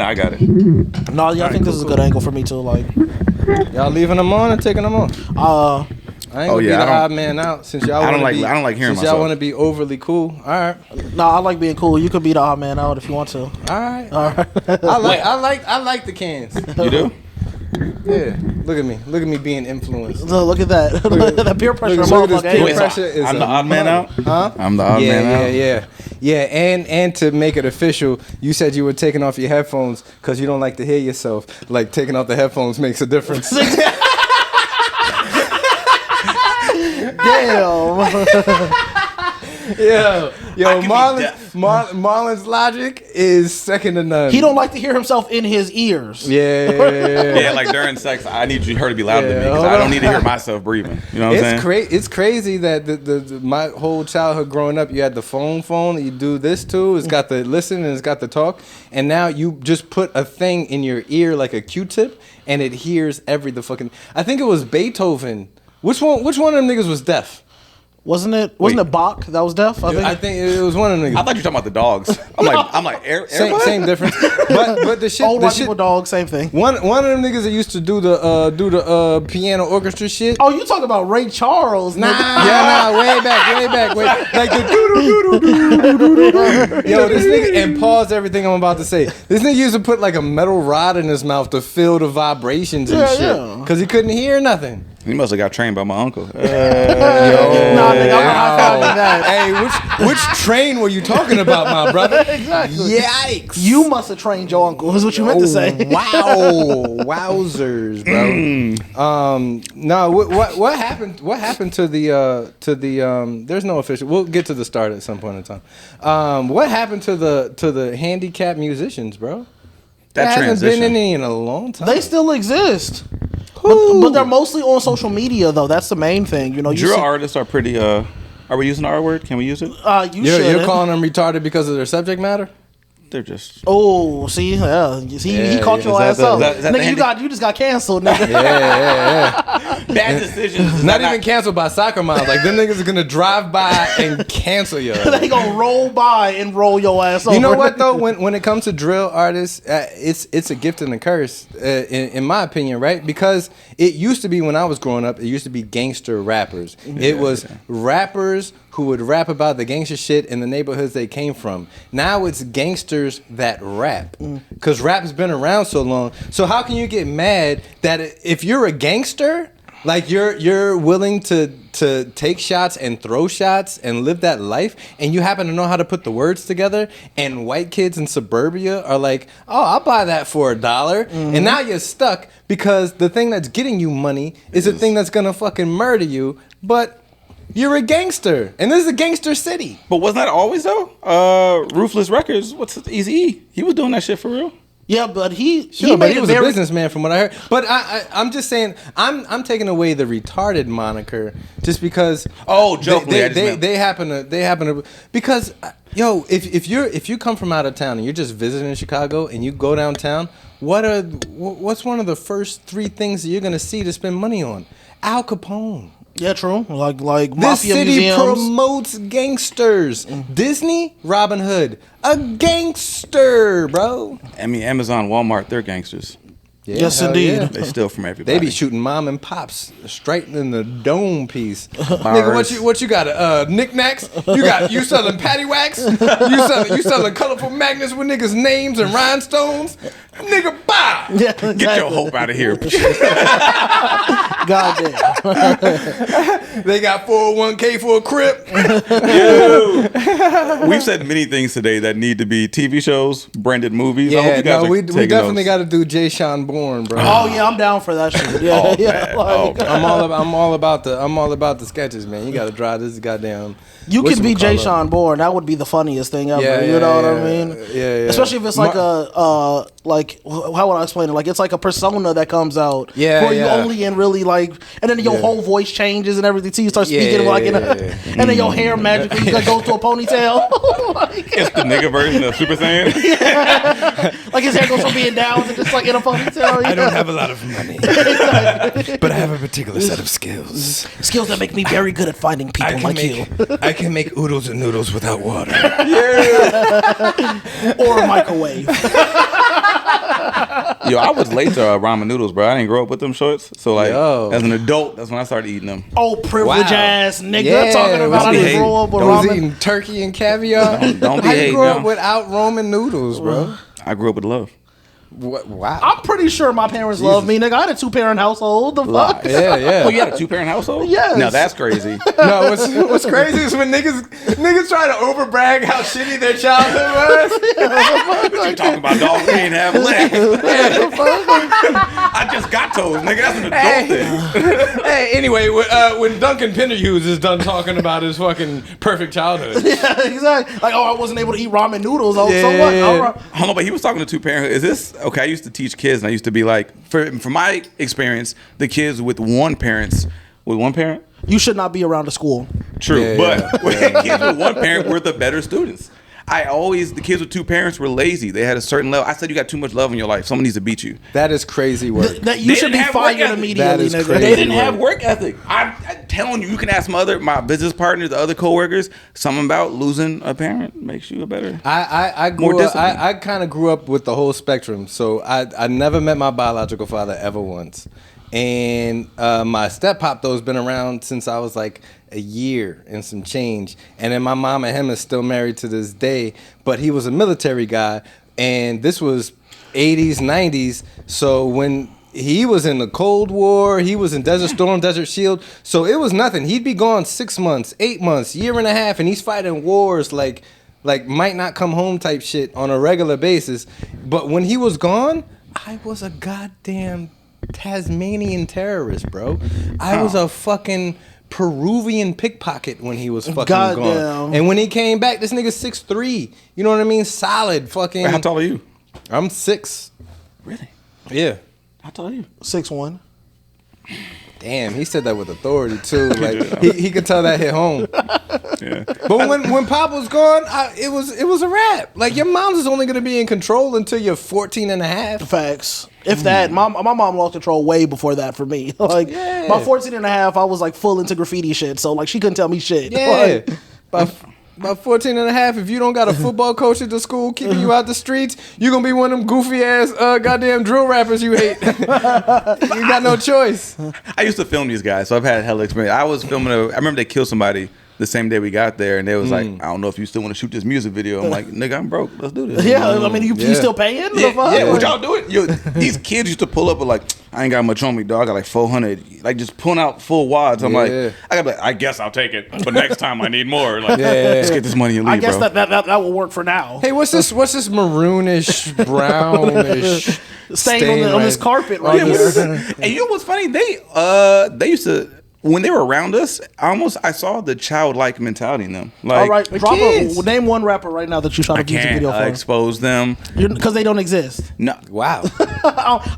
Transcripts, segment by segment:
I got it. No, yeah, I think this is a good angle for me too. Like, y'all leaving them on and taking them off? uh, I ain't gonna be the odd man out since y'all I don't wanna like. I don't like hearing since myself. y'all want to be overly cool. All right, no, I like being cool. You could be the odd man out if you want to. all right. All right. I like the cans. You do? Yeah, look at me being influenced. Look at that. That peer pressure. Look at this peer Wait, so pressure is I'm the odd man out? Huh? I'm the odd man out? Yeah. And to make it official, you said you were taking off your headphones because you don't like to hear yourself. Like taking off the headphones makes a difference. Damn. Yo, Marlon's logic is second to none. He don't like to hear himself in his ears. Yeah, like during sex, I need her to be louder than me because I don't need to hear myself breathing. You know what I'm saying? It's crazy that the my whole childhood growing up, you had the phone that you do this to. It's got the listen and it's got the talk, and now you just put a thing in your ear like a Q-tip, and it hears the fucking. I think it was Beethoven. Which one of them niggas was deaf? Wasn't it Bach that was deaf? I think it was one of them niggas. I thought you were talking about the dogs. I'm like, same difference. But the shit, old white people dog, same thing. One of them niggas that used to do the piano orchestra shit. Oh, you talking about Ray Charles? Nah, way back. Like the doo. Yo, this nigga, and pause everything I'm about to say. This nigga used to put like a metal rod in his mouth to feel the vibrations and shit, because he couldn't hear nothing. He must have got trained by my uncle. Nah, nigga, I'm not following that. Hey, which train were you talking about, my brother? Exactly. Yikes. You must have trained your uncle, is what you meant to say. Wow. Wowzers, bro. No, what happened to the there's no official. We'll get to the start at some point in time. What happened to the handicapped musicians, bro? That hasn't transition. been any in a long time. They still exist. But they're mostly on social media, though. That's the main thing. You know, drill artists are pretty. Are we using the R word? Can we use it? You're calling them retarded because of their subject matter? They're just. Oh, see, he caught your ass up. Nigga, you just got canceled, nigga. Yeah. Bad decisions. Not even canceled by soccer moms. Like them niggas are gonna drive by and cancel you. They gonna roll by and roll your ass over. You know what though? When it comes to drill artists, it's a gift and a curse, in my opinion, right? Because it used to be when I was growing up, it used to be gangster rappers. It was rappers who would rap about the gangster shit in the neighborhoods they came from. Now it's gangsters that rap, because rap's been around so long. So how can you get mad that if you're a gangster, like you're willing to take shots and throw shots and live that life, and you happen to know how to put the words together, and white kids in suburbia are like, oh, I'll buy that for $1, and now you're stuck because the thing that's getting you money is the thing that's gonna fucking murder you, but you're a gangster, and this is a gangster city. But wasn't that always though? Ruthless Records. What's Eazy-E? He was doing that shit for real. Yeah, but he was a businessman from what I heard. But I'm just saying, I'm taking away the retarded moniker just because. Oh, jokingly, they happen to because if you come from out of town and you're just visiting Chicago and you go downtown, what's one of the first 3 things that you're gonna see to spend money on? Al Capone. Yeah, true. Like this mafia city museums. promotes gangsters. Disney, Robin Hood, a gangster, bro. I mean, Amazon, Walmart, they're gangsters. Yeah, yes, indeed. Yeah. They steal from everybody. They be shooting mom and pops straight in the dome piece. Nigga, what you got? Knickknacks? You selling patty wax? You selling colorful magnets with niggas' names and rhinestones? Nigga, bye. Yeah, exactly. Get your hope out of here. Goddamn. They got 401k for a crip. We've said many things today that need to be TV shows, branded movies. I hope Yeah, you guys we are taking definitely notes. got to do Jay Sean Bourne, bro. Oh yeah, I'm down for that shit. Yeah, I'm all about the sketches, man. You got to draw this goddamn. You could be Jay Sean Bourne. That would be the funniest thing ever. Yeah, you know what I mean? Yeah. Especially if it's like like how would I explain it? Like it's like a persona that comes out. Yeah, where you only in really like, and then your whole voice changes and everything. So you start speaking like and then your hair magically goes to a ponytail. It's the nigga version of Super Saiyan. Like his hair goes from being down to just like in a ponytail. I don't have a lot of money, but I have a particular set of skills. Skills that make me very good at finding people like you. I can make oodles and noodles without water. Or a microwave. Yo, I was late to ramen noodles, bro. I didn't grow up with them shorts. So, like, Yo. as an adult, that's when I started eating them. Oh, privilege ass nigga. Yeah, Talking about I didn't grow up with I was ramen. eating turkey and caviar. Don't be How you hating, grew up yo. without Roman noodles, bro? I grew up with love. Wow. I'm pretty sure my parents love me, nigga. I had a 2-parent household. The fuck? Yeah, yeah. Oh, you had a 2-parent household? Yes. No, that's crazy. No, what's crazy is when niggas try to overbrag how shitty their childhood was. What you talking about, dog? We ain't have legs. I just got toes, nigga. That's an adult thing. Hey, anyway, when Duncan Penderhughes is done talking about his fucking perfect childhood. Yeah, exactly. Like, I wasn't able to eat ramen noodles. Oh, so Yeah. what? All right. Hold on, but he was talking to 2-parent. Is this okay? I used to teach kids, and I used to be like, from my experience, the kids with one parent. You should not be around a school. True, Yeah, but kids with one parent were the better students. The kids with 2 parents were lazy. They had a certain level. I said, you got too much love in your life. Someone needs to beat you. That is crazy work. That you They should didn't be have work fired ethic. immediately, That is nigga. crazy. They didn't have work ethic. I'm telling you, you can ask my business partners, the other coworkers, something about losing a parent makes you a better. I More grew up, discipline. I kind of grew up with the whole spectrum. So I never met my biological father ever once. And my step pop though has been around since I was like a year and some change. And then my mom and him is still married to this day. But he was a military guy, and this was 80s, 90s. So when he was in the Cold War, he was in Desert Storm, Desert Shield. So it was nothing. He'd be gone 6 months, 8 months, year and a half, and he's fighting wars like might not come home type shit on a regular basis. But when he was gone, I was a goddamn Tasmanian terrorist, bro. I was a fucking Peruvian pickpocket when he was fucking Goddamn. gone. And when he came back, this nigga's 6'3". You know what I mean? Solid fucking. Wait, how tall are you? I'm 6. Really? Yeah. How tall are you? 6'1". Damn, he said that with authority too. Like he could tell that hit home. Yeah. But when Pop was gone, it was a wrap. Like your mom's is only gonna be in control until you're 14 and a half. Facts. If that, my mom lost control way before that for me. Like, Yeah. by 14 and a half, I was like full into graffiti shit. So like, she couldn't tell me shit. Yeah. Like, By 14 and a half, if you don't got a football coach at the school keeping you out the streets, you're going to be one of them goofy ass goddamn drill rappers you hate. You got no choice. I used to film these guys, so I've had hella experience. I was filming I remember they killed somebody the same day we got there, and they was like, I don't know if you still want to shoot this music video. I'm like, nigga, I'm broke. Let's do this. yeah, I mean, you still paying? The fuck? Yeah, would Like, y'all do it? Yo, these kids used to pull up with like, I ain't got much on me, dog. I got like 400, like just pulling out full wads. I'm like, I guess I'll take it, but next time I need more. Like, let's get this money and leave, I guess bro. that will work for now. Hey, what's this maroonish, brownish Staying on this carpet right Yeah, here. and you know what's funny? They used to, when they were around us, I saw the childlike mentality in them. Like, All right, kids. name one rapper right now that you shot a I music can't video for. expose them. Because they don't exist. No. Wow.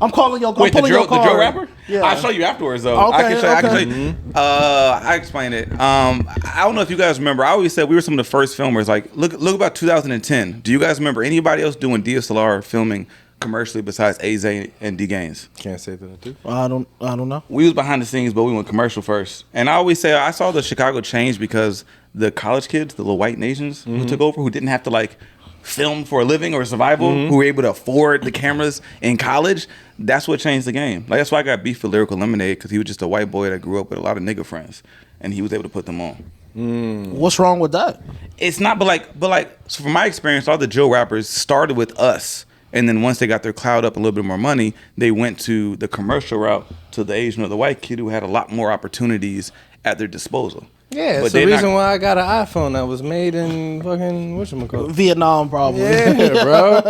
I'm calling your. Wait, I'm the pulling your drill card. rapper? Yeah. I'll show you afterwards, though. Okay, I can show okay. you. I explain it. I don't know if you guys remember. I always said we were some of the first filmers. Like, look about 2010. Do you guys remember anybody else doing DSLR filming commercially besides AZ and D Gaines? Can't say that I do. I don't know. We was behind the scenes, but we went commercial first. And I always say I saw the Chicago change because the college kids, the little white nations who took over, who didn't have to like film for a living or survival, who were able to afford the cameras in college. That's what changed the game. Like that's why I got beef for Lyrical Lemonade, because he was just a white boy that grew up with a lot of nigga friends, and he was able to put them on. What's wrong with that? It's not, but like, so from my experience, all the Joe rappers started with us. And then once they got their clout up a little bit more money, they went to the commercial route to the Asian or the white kid who had a lot more opportunities at their disposal. Yeah, it's the reason why I got an iPhone that was made in fucking whatchamacallit. Vietnam, probably. Yeah, bro.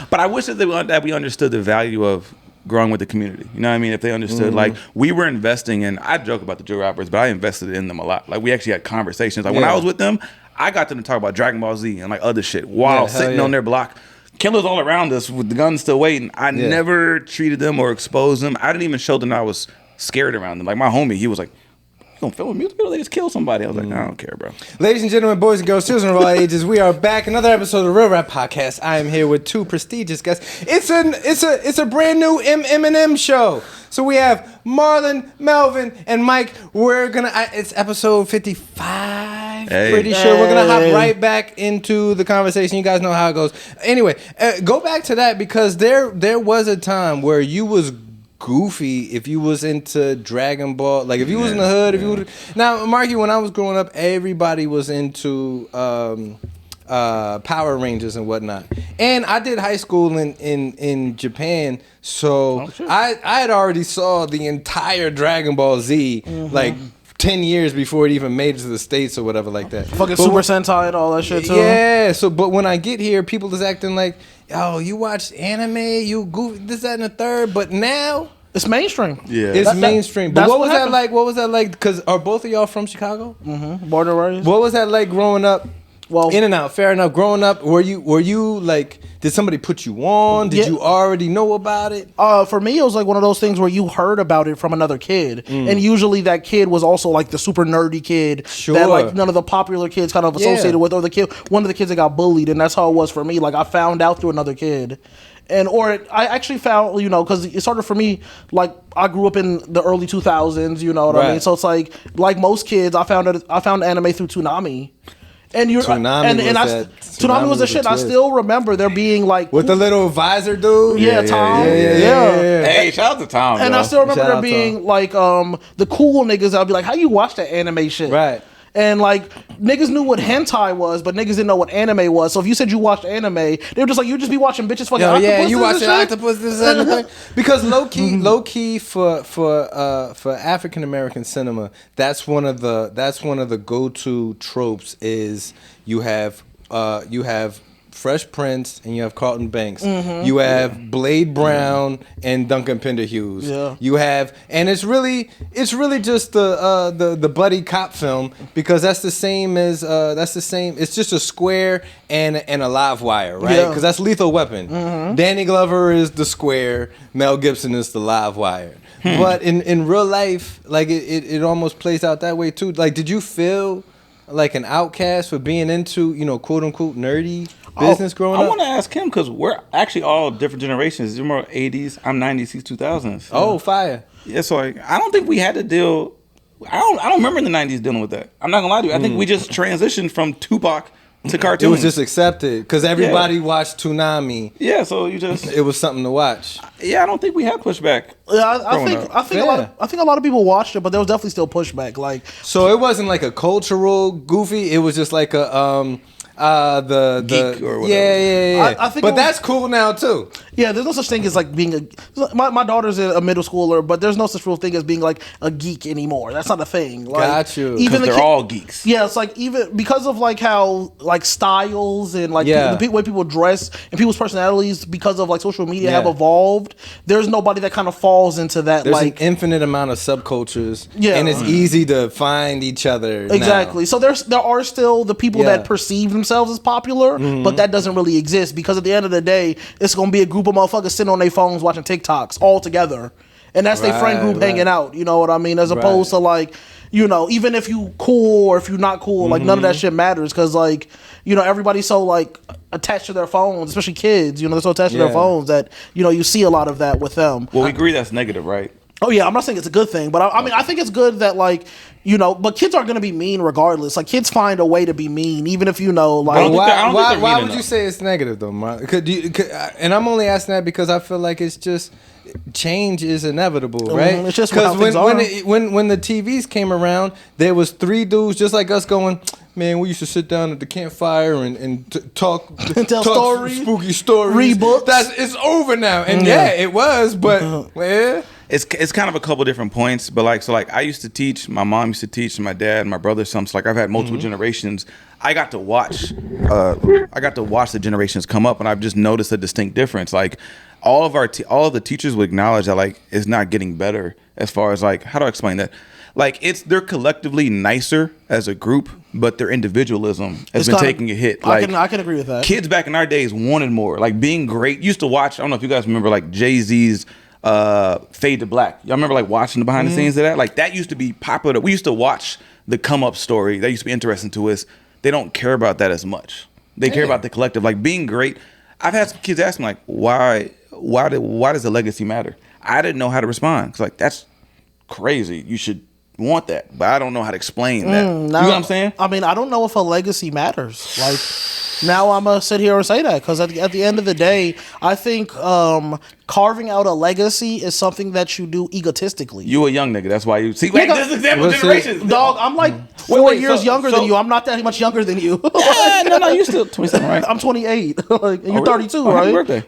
But I wish that we understood the value of growing with the community. You know what I mean? If they understood, like, we were investing in, I joke about the Joe rappers, but I invested in them a lot. Like, we actually had conversations. Like, when I was with them, I got them to talk about Dragon Ball Z and, like, other shit while sitting on their block. Killers all around us with the guns still waiting. I never treated them or exposed them. I didn't even show them I was scared around them. Like, my homie, he was like, you gonna film a music video? They just kill somebody. I was like, I don't care, bro. Ladies and gentlemen, boys and girls, children of all ages, we are back. Another episode of Real Rap Podcast. I am here with two prestigious guests. It's a brand new M&M show. So we have Marlon, Melvin, and Mike. We're gonna. It's episode 55. Pretty sure we're gonna hop right back into the conversation. You guys know how it goes. Anyway, go back to that because there was a time where you was goofy if you was into Dragon Ball. Like if you was in the hood, if you was, now Marky, when I was growing up, everybody was into Power Rangers and whatnot. And I did high school in Japan, so I had already saw the entire Dragon Ball Z like 10 years before it even made it to the States or whatever like that. Fucking Super Sentai and all that shit too. Yeah, so but when I get here, people is acting like, oh, you watch anime, you goofy, this, that, and the third, but now it's mainstream. Yeah, it's mainstream. But what was that like? What was that like? Because are both of y'all from Chicago? Border raised. What was that like growing up? Well, in and out, fair enough. Growing up, were you like? Did somebody put you on? Did you already know about it? For me, it was like one of those things where you heard about it from another kid, and usually that kid was also like the super nerdy kid that like none of the popular kids kind of associated with, or one of the kids that got bullied, and that's how it was for me. Like I found out through another kid. I actually found, because it started for me, like, I grew up in the early 2000s, you know what I mean? So it's like most kids, I found anime through Toonami. And Toonami was the shit. I still remember there being like with the little visor dude. Yeah, Tom. Yeah. Hey, shout out to Tom. And I still remember there being like the cool niggas. I'd be like, "How you watch that anime shit?" Right. And like niggas knew what hentai was, but niggas didn't know what anime was. So if you said you watched anime, they were just like, you just be watching bitches fucking octopuses. Yeah, you watching octopuses and everything. Because low key for African American cinema, that's one of the go-to tropes is you have Fresh Prince and you have Carlton Banks. You have Blade Brown and Duncan Penderhughes. Yeah. You have, and it's really just the buddy cop film because that's the same. It's just a square and a live wire, right? Because that's Lethal Weapon. Danny Glover is the square. Mel Gibson is the live wire. But in real life, like it almost plays out that way too. Like, did you feel like an outcast for being into, quote unquote nerdy business growing up? I want to ask him because we're actually all different generations. You're more 80s, I'm 90s, he's 2000s. Oh, fire. Yeah, so I don't think we had to deal. I don't remember in the 90s dealing with that. I'm not gonna lie to you. I think we just transitioned from Tupac to cartoons. It was just accepted because everybody watched Toonami. Yeah, so it was something to watch. Yeah, I don't think we had pushback. Yeah, I think a lot of people watched it, but there was definitely still pushback. Like, so it wasn't like a cultural goofy. It was just like a the geek or whatever. Yeah. I think but that's cool now too. Yeah, there's no such thing as like being my daughter's a middle schooler, but there's no such real thing as being like a geek anymore. That's not a thing. Like, got you. Even they're all geeks. Yeah, it's like even because of like how like styles and like the way people dress and people's personalities because of like social media have evolved. There's nobody that kind of falls into that. There's like an infinite amount of subcultures. Yeah, and it's easy to find each other. Exactly. Now. So there are still the people that perceive themselves as popular, but that doesn't really exist because at the end of the day, it's gonna be a group of motherfuckers sitting on their phones watching TikToks all together, and that's their friend group hanging out. You know what I mean? As opposed to like, even if you cool or if you're not cool, like none of that shit matters because like, everybody's so like attached to their phones, especially kids. They're so attached to their phones that you see a lot of that with them. Well, we agree that's negative, right? Oh yeah, I'm not saying it's a good thing, but I mean I think it's good that like but kids aren't gonna be mean regardless. Like kids find a way to be mean, even if like. Why would you say it's negative though, Mark? And I'm only asking that because I feel like it's just change is inevitable, right? It's just because when the TVs came around, there was 3 dudes just like us going, man, we used to sit down at the campfire and talk tell stories, spooky stories, read books. It's over now, and it was, but It's kind of a couple different points, but I used to teach, my mom used to teach, my dad, my brother, some. So I've had multiple generations. I got to watch the generations come up, and I've just noticed a distinct difference. Like all of the teachers would acknowledge that it's not getting better as far as how do I explain that? They're collectively nicer as a group, but their individualism has been taking a hit. I can agree with that. Kids back in our days wanted more. Being great. Used to watch. I don't know if you guys remember Jay-Z's Fade to Black. Y'all remember watching the behind the scenes of that? That used to be popular. We used to watch the come up story. That used to be interesting to us. They don't care about that as much. They care about the collective. Being great. I've had some kids ask me why does the legacy matter? I didn't know how to respond. It's that's crazy. You should want that, but I don't know how to explain that. You know what I'm saying? I mean, I don't know if a legacy matters. Like, now I'm gonna sit here and say that because at the end of the day, I think carving out a legacy is something that you do egotistically. You a young nigga, that's why you see. Wait, this is example generations. Dog, I'm like 4 years younger than you. I'm not that much younger than you. No, you still 27, right? I'm 28. Like, and you're 32, right? Happy birthday.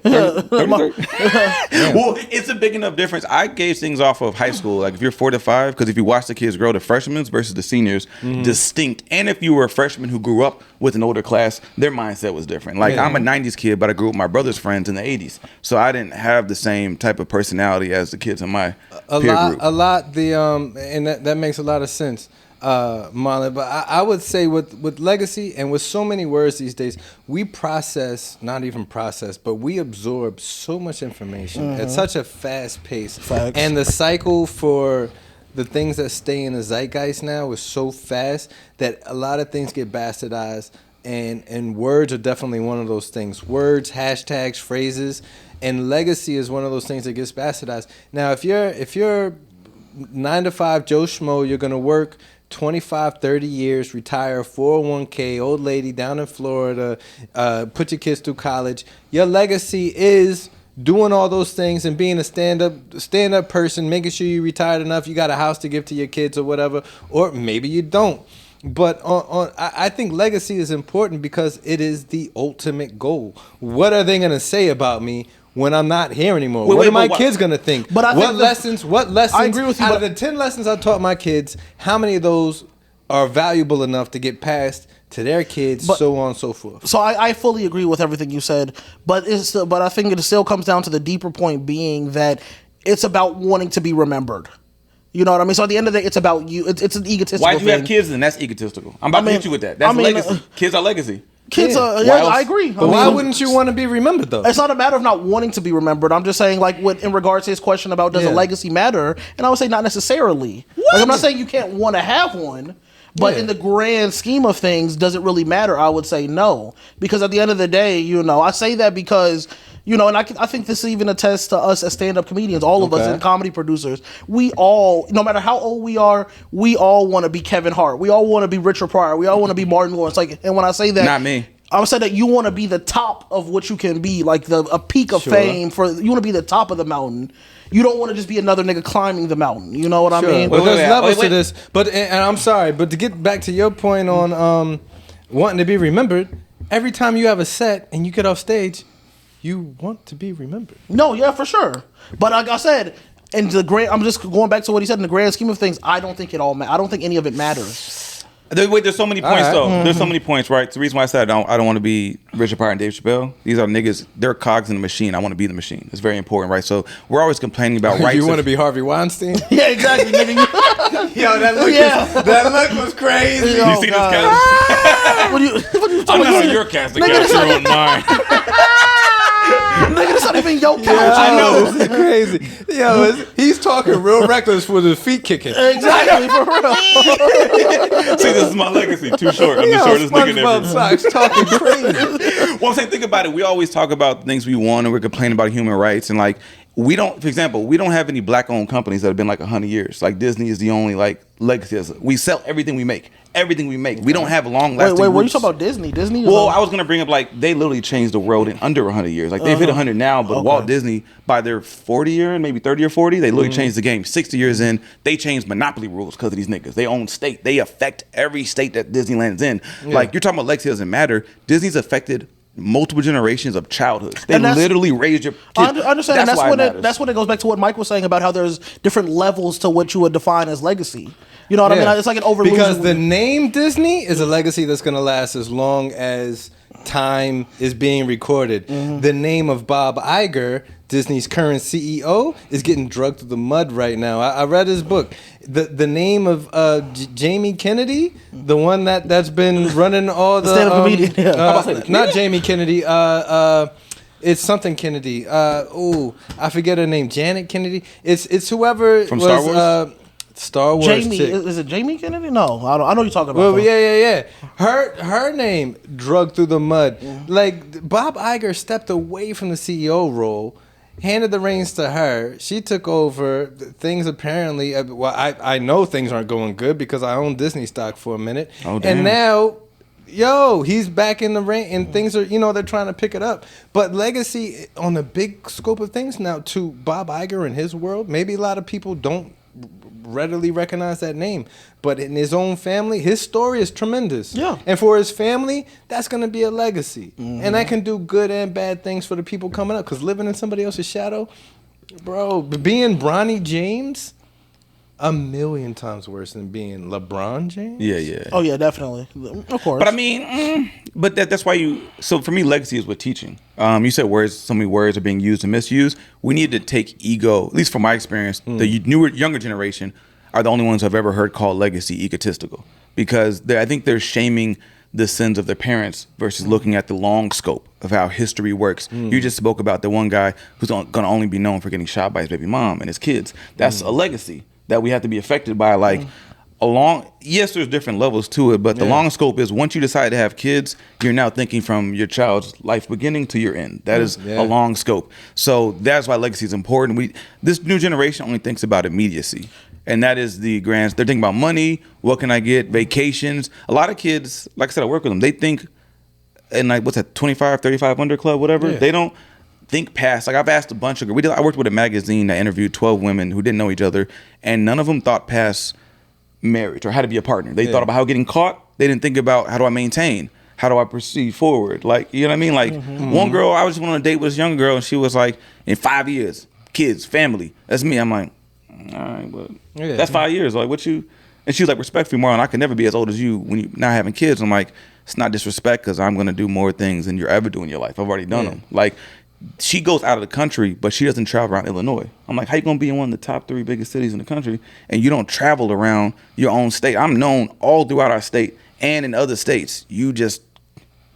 33. Well, it's a big enough difference. I gauge things off of high school. Like if you're 4 to 5, because if you watch the kids grow, the freshmen versus the seniors, distinct. And if you were a freshman who grew up with an older class, their mindset was different. Like I'm a 90s kid, but I grew up with my brother's friends in the 80s. So I didn't have the same type of personality as the kids in my peer group. And that makes a lot of sense, Marlon. But I would say with legacy and with so many words these days, we not even process, but we absorb so much information at such a fast pace. Facts. And the cycle for the things that stay in the zeitgeist now is so fast that a lot of things get bastardized, and words are definitely one of those things. Words, hashtags, phrases, and legacy is one of those things that gets bastardized. Now, if you're 9 to 5 Joe Schmo, you're gonna work 25, 30 years, retire, 401k, old lady down in Florida, put your kids through college. Your legacy is doing all those things and being a stand-up person, making sure you retired enough, you got a house to give to your kids or whatever, or maybe you don't. But I think legacy is important because it is the ultimate goal. What are they going to say about me when I'm not here anymore? What are my kids going to think? But what lessons? I agree with you. Out of the 10 lessons I taught my kids, how many of those are valuable enough to get passed to their kids, so on and so forth? So I fully agree with everything you said, but I think it still comes down to the deeper point being that it's about wanting to be remembered. You know what I mean? So at the end of the day, it's about you. It's an egotistical Why do you thing. have kids then? That's egotistical. I'm about to hit you with that. That's legacy. Kids are legacy. Kids are, yeah, I agree. But why wouldn't you want to be remembered, though? It's not a matter of not wanting to be remembered. I'm just saying, like, in regards to his question about does a legacy matter, and I would say not necessarily. Like, I'm not saying you can't want to have one, but in the grand scheme of things, does it really matter? I would say no. Because at the end of the day, I say that because, and I think this even attests to us as stand-up comedians, all of us and comedy producers. We all, no matter how old we are, we all want to be Kevin Hart. We all want to be Richard Pryor. We all want to be Martin Lawrence. Like, and when I say that, not me. I'm saying that you want to be the top of what you can be, like a peak of fame. You want to be the top of the mountain. You don't want to just be another nigga climbing the mountain. You know what I mean? Well, there's levels to this. But and I'm sorry, but to get back to your point on wanting to be remembered, every time you have a set and you get off stage, you want to be remembered. No, yeah, for sure. But like I said, I'm just going back to what he said. In the grand scheme of things, I don't think I don't think any of it matters. There's so many points though. There's so many points, right? It's the reason why I said I don't want to be Richard Pryor and Dave Chappelle. These are niggas. They're cogs in the machine. I want to be the machine. It's very important, right? So we're always complaining about rights. You want to be Harvey Weinstein? Yeah, exactly, nigga. Yo, that look was crazy. You see this cast? What you I'm not on your cast. The cast are on mine. Nigga, that's not even your couch. I know, this is crazy. Yo, he's talking real reckless with his feet kicking. Exactly, for real. See, this is my legacy. Too short. I'm the shortest nigga ever. Socks talking crazy. Well, I'm saying, think about it. We always talk about things we want, and we're complaining about human rights, and like we don't. For example, we don't have any black-owned companies that have been like 100 years. Like Disney is the only like legacy. We sell everything we make. Everything we make. We don't have long-lasting. Wait, what are you talking about? Disney? Well, I was gonna bring up like they literally changed the world in under 100 years. Like they've hit 100 now, but Walt Disney by their 40 year, maybe 30 or 40, they literally changed the game. 60 years in, they changed monopoly rules because of these niggas. They own state. They affect every state that Disneyland's in. Yeah. Like you're talking about legacy doesn't matter. Disney's affected multiple generations of childhoods. They literally raised your kids. I understand. That's when it goes back to what Mike was saying about how there's different levels to what you would define as legacy. You know what I mean? It's like an overlooking. Because the name Disney is a legacy that's going to last as long as time is being recorded. The name of Bob Iger, Disney's current CEO, is getting drugged through the mud right now. I read his book. The name of Jamie Kennedy, the one that's been running all the stand-up comedian. Not Jamie Kennedy. It's something Kennedy. I forget her name. Janet Kennedy. It's whoever from was, Star Wars. Star Wars. Jamie, is it Jamie Kennedy? No, I know what you're talking about. Well, yeah. Her name drugged through the mud. Like Bob Iger stepped away from the CEO role, handed the reins to her. She took over. Things apparently, well, I know things aren't going good because I own Disney stock for a minute. Oh, damn. And now, he's back in the ring and things are, they're trying to pick it up. But legacy on the big scope of things now to Bob Iger and his world, maybe a lot of people don't readily recognize that name, but in his own family, his story is tremendous. Yeah. And for his family, that's going to be a legacy. And that can do good and bad things for the people coming up, because living in somebody else's shadow, bro, being Bronny James, 1,000,000 times worse than being LeBron James. Yeah. Oh yeah, definitely. Of course. But I mean, that's why so for me, legacy is with teaching. You said so many words are being used and misused. We need to take ego, at least from my experience, the younger generation are the only ones I've ever heard call legacy egotistical, because I think they're shaming the sins of their parents versus looking at the long scope of how history works. You just spoke about the one guy who's going to only be known for getting shot by his baby mom and his kids. That's a legacy that we have to be affected by. Like, yes, there's different levels to it, but the long scope is once you decide to have kids, you're now thinking from your child's life beginning to your end. That is a long scope. So that's why legacy is important. This new generation only thinks about immediacy. And that is they're thinking about money, what can I get, vacations. A lot of kids, like I said, I work with them, they think in like, what's that, 25, 35 under club, whatever. Yeah. They don't think past. Like, I've asked a bunch of I worked with a magazine that interviewed 12 women who didn't know each other, and none of them thought past marriage or how to be a partner. They thought about how getting caught. They didn't think about how do I maintain, how do I proceed forward. Like, you know what I mean? Like, one girl, I was just on a date with this young girl, and she was like, in 5 years, kids, family. That's me. I'm like, all right, but that's 5 years. Like, what you? And she was like, respectfully, Marlon, I can never be as old as you when you're not having kids. I'm like, it's not disrespect, because I'm going to do more things than you're ever doing in your life. I've already done them. Like, she goes out of the country, but she doesn't travel around Illinois. I'm like, how you going to be in one of the top 3 biggest cities in the country and you don't travel around your own state? I'm known all throughout our state and in other states. You just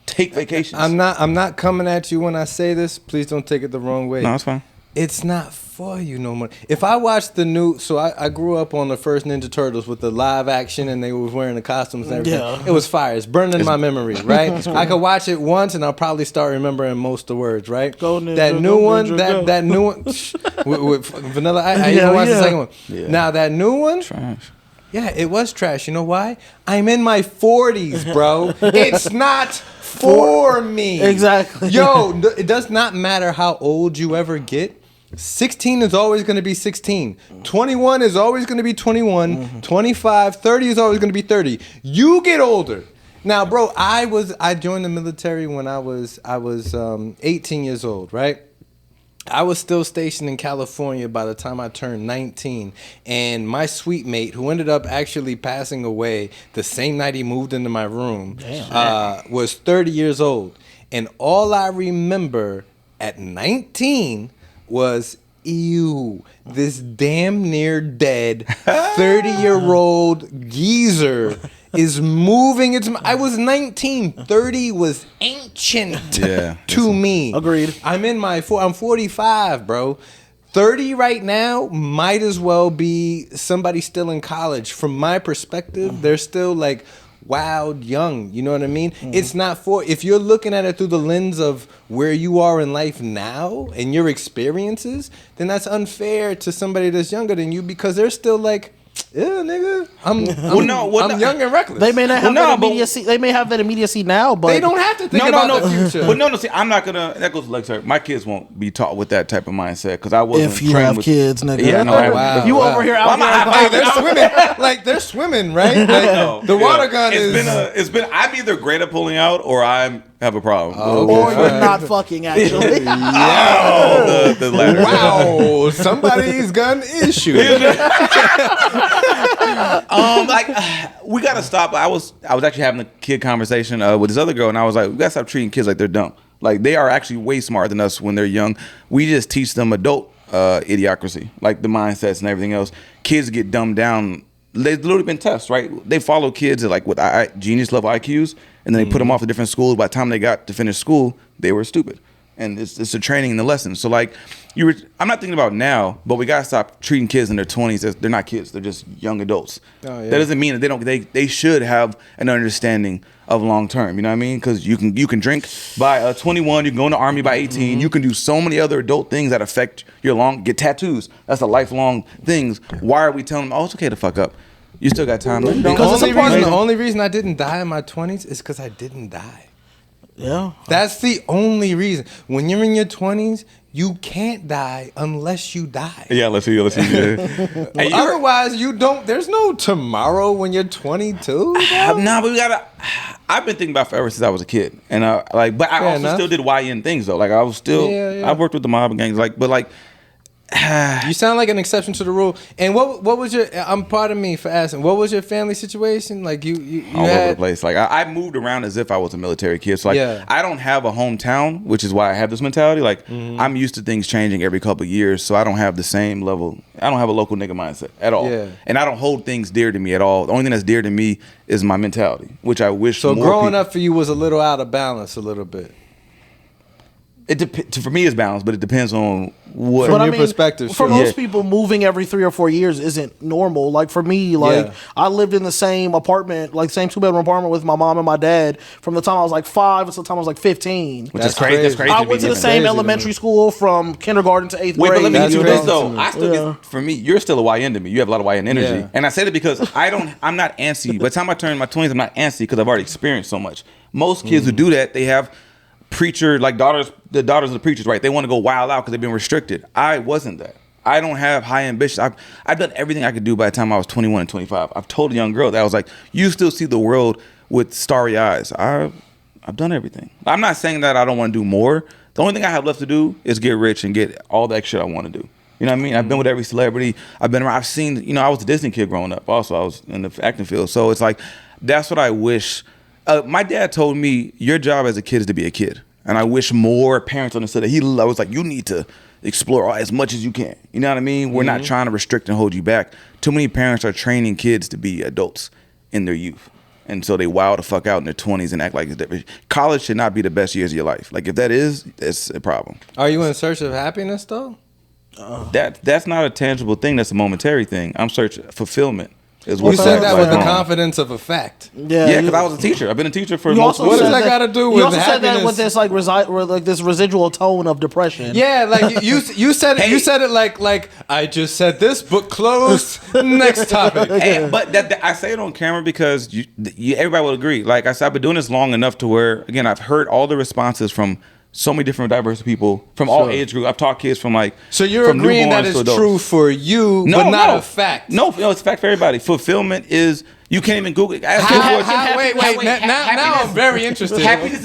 take vacations. I'm not coming at you when I say this. Please don't take it the wrong way. No, it's fine. It's not for you no more. If I watched the new, so I grew up on the first Ninja Turtles with the live action, and they was wearing the costumes and everything. Yeah. It was fire. It's burned in my memory, right? I could watch it once, and I'll probably start remembering most of the words, right? Go Ninja, that new one, that new one, with Vanilla. I even watched the second one. Yeah. Now that new one, trash. Yeah, it was trash. You know why? I'm in my 40s, bro. It's not for me. Exactly. Yo, it does not matter how old you ever get. 16 is always going to be 16. 21 is always going to be 21. 25, 30 is always going to be 30. You get older. Now, bro, I joined the military when I was 18 years old, right? I was still stationed in California by the time I turned 19, and my suite mate, who ended up actually passing away the same night he moved into my room, was 30 years old. And all I remember at 19 was, ew, this damn near dead 30-year-old geezer is moving into I was 19. 30 was ancient to me. Agreed. I'm 45, bro. 30 right now might as well be somebody still in college. From my perspective, they're still like wild young, you know what I mean? It's not if you're looking at it through the lens of where you are in life now and your experiences, then that's unfair to somebody that's younger than you, because they're still like, yeah, nigga, I'm young and reckless. They may not have that immediacy. They may have that immediacy now, but they don't have to think about the future. But see, I'm not gonna. That goes like, sir, my kids won't be taught with that type of mindset, because I wasn't. If you have kids, nigga, yeah, no, you over here out here. They're swimming, like they're swimming, right? Like, the water gun It's been. I'm either great at pulling out, or I have a problem. Or you're not fucking, actually. The latter. Wow, somebody's gun is shooting. We gotta stop. I was actually having a kid conversation with this other girl, and I was like, we gotta stop treating kids like they're dumb. Like, they are actually way smarter than us when they're young. We just teach them adult idiocracy, like the mindsets and everything else. Kids get dumbed down. They've literally been tests, right? They follow kids at like with genius level IQs, and then they put them off to different schools. By the time they got to finish school, they were stupid. And it's the training and the lessons. So like, I'm not thinking about now, but we gotta stop treating kids in their 20s as they're not kids. They're just young adults. Oh, yeah. That doesn't mean that they don't. They should have an understanding of long term. You know what I mean? Because you can drink by 21. You can go in the army by 18. Mm-hmm. You can do so many other adult things that affect your get tattoos. That's a lifelong things. Why are we telling them? Oh, it's okay to fuck up. You still got time. The only reason I didn't die in my 20s is because I didn't die. Yeah. That's the only reason. When you're in your 20s, you can't die unless you die. Yeah, let's see. Hey, otherwise, you don't. There's no tomorrow when you're 22. Nah, but we gotta. I've been thinking about forever since I was a kid, and but I also still did YN things though. Like I was still. I worked with the mob and gangs. You sound like an exception to the rule. And what was your? Pardon me for asking. What was your family situation? Like you all over the place. Like I moved around as if I was a military kid. So I don't have a hometown, which is why I have this mentality. Like I'm used to things changing every couple of years, so I don't have the same level. I don't have a local nigga mindset at all. Yeah. And I don't hold things dear to me at all. The only thing that's dear to me is my mentality, which I wish. So growing up for you was a little out of balance, a little bit. For me, it's balanced, but it depends on what. From your perspective. For most people, moving every 3 or 4 years isn't normal. Like for me, I lived in the same apartment, like same 2-bedroom apartment with my mom and my dad from the time I was like 5 until the time I was like 15. Which is crazy. That's crazy. I went to the same elementary school from kindergarten to 8th grade. Wait, but let me do this though. I still get, for me, you're still a YN to me. You have a lot of YN energy, and I say that because I'm not antsy. By the time I turn my 20s, I'm not antsy because I've already experienced so much. Most kids who do that, they have preacher the daughters of the preachers, right? They want to go wild out because they've been restricted. I wasn't that. I don't have high ambitions. I've done everything I could do by the time I was 21 and 25. I've told a young girl that I was like, you still see the world with starry eyes. I've done everything. I'm not saying that I don't want to do more. The only thing I have left to do is get rich and get all that shit I want to do. You know what I mean? I've been with every celebrity. I've been around. I've seen, I was a Disney kid growing up. Also, I was in the acting field. So it's like, that's what I wish. My dad told me, your job as a kid is to be a kid. And I wish more parents understood that. I was like, you need to explore as much as you can. You know what I mean? We're not trying to restrict and hold you back. Too many parents are training kids to be adults in their youth. And so they wild the fuck out in their 20s and act like it's different. College should not be the best years of your life. Like if that is, it's a problem. Are you in search of happiness though? That's not a tangible thing. That's a momentary thing. I'm searching fulfillment. You said that with the confidence of a fact. Yeah, because I was a teacher. I've been a teacher for most. What does that got to do with happiness? You also said that with this this residual tone of depression. Yeah, like you said it. You said it like I just said this book closed. Next topic. Hey, but I say it on camera because everybody will agree. Like I said, I've been doing this long enough to where again I've heard all the responses from so many different diverse people from all age groups. I've taught kids from like. So you're agreeing that it's true for you, but not a fact. No, it's a fact for everybody. Fulfillment is you can't even Google it. Wait. Now I'm very interested.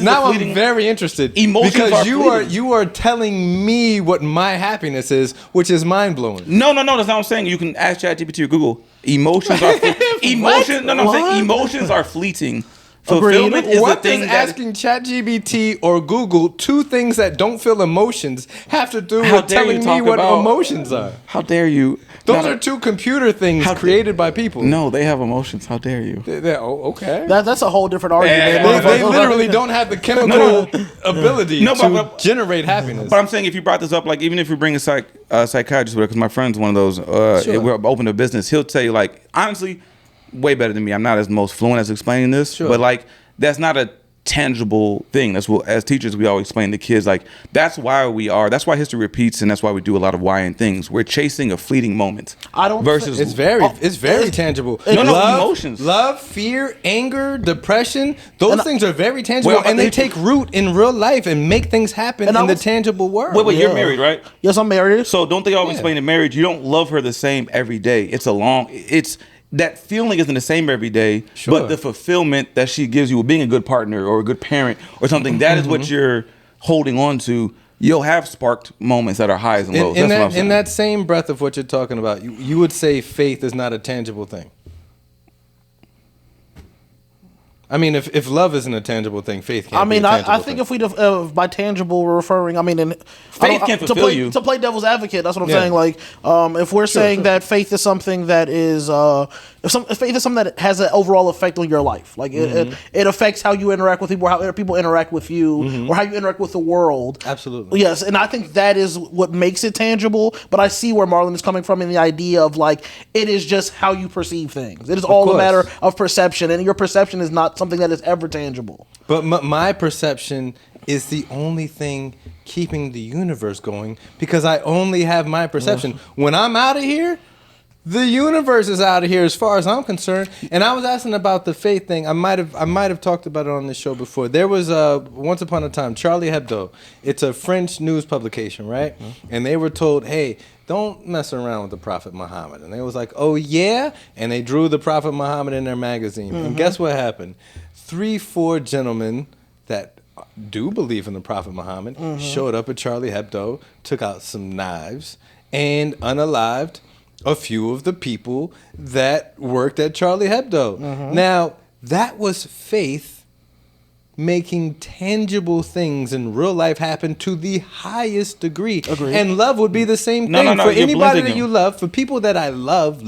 Now I'm very interested. Emotions because are you are telling me what my happiness is, which is mind blowing. No, that's not what I'm saying. You can ask ChatGPT or Google. Emotions are emotions. I'm saying emotions are fleeting. Fulfillment is the thing that asking ChatGPT or Google two things that don't feel emotions have to do with telling me what emotions are. How dare you? Those are two computer things created by people. No, they have emotions. How dare you? Okay. That's a whole different argument. They literally don't have the chemical ability to generate happiness. But I'm saying if you brought this up, like even if you bring a psychiatrist, because my friend's one of those, we're open to business, he'll tell you like, honestly, way better than me. I'm not as most fluent as explaining this, but like that's not a tangible thing. That's what as teachers we always explain to kids. Like that's why history repeats, and that's why we do a lot of YN things. We're chasing a fleeting moment. It's very tangible. Emotions, love, fear, anger, depression. Those things are very tangible, and they take root in real life and make things happen in the tangible world. Wait, you're married, right? Yes, I'm married. So don't they always explain in marriage? You don't love her the same every day. That feeling isn't the same every day, but the fulfillment that she gives you with being a good partner or a good parent or something, that is what you're holding on to. You'll have sparked moments that are highs and lows. In that same breath of what you're talking about, you would say faith is not a tangible thing. I mean, if love isn't a tangible thing, faith can't be a tangible thing. I think if we by tangible we're referring, faith can fulfill you. To play devil's advocate, that's what I'm saying. Like, if we're saying that faith is something that is if faith is something that has an overall effect on your life. Like it affects how you interact with people, how people interact with you, or how you interact with the world. Absolutely. Yes, and I think that is what makes it tangible. But I see where Marlon is coming from in the idea of like it is just how you perceive things. It is all a matter of perception, and your perception is not something that is ever tangible. But my perception is the only thing keeping the universe going because I only have my perception. When I'm out of here, the universe is out of here as far as I'm concerned. And I was asking about the faith thing. I might have talked about it on this show before. There was once upon a time, Charlie Hebdo. It's a French news publication, right? And they were told, hey, don't mess around with the Prophet Muhammad. And they was like, oh yeah? And they drew the Prophet Muhammad in their magazine. And guess what happened? 3-4 gentlemen that do believe in the Prophet Muhammad showed up at Charlie Hebdo, took out some knives, and unalived a few of the people that worked at Charlie Hebdo. Now, that was faith making tangible things in real life happen to the highest degree. Agreed. And love would be the same thing. For anybody that you love, for people that I love,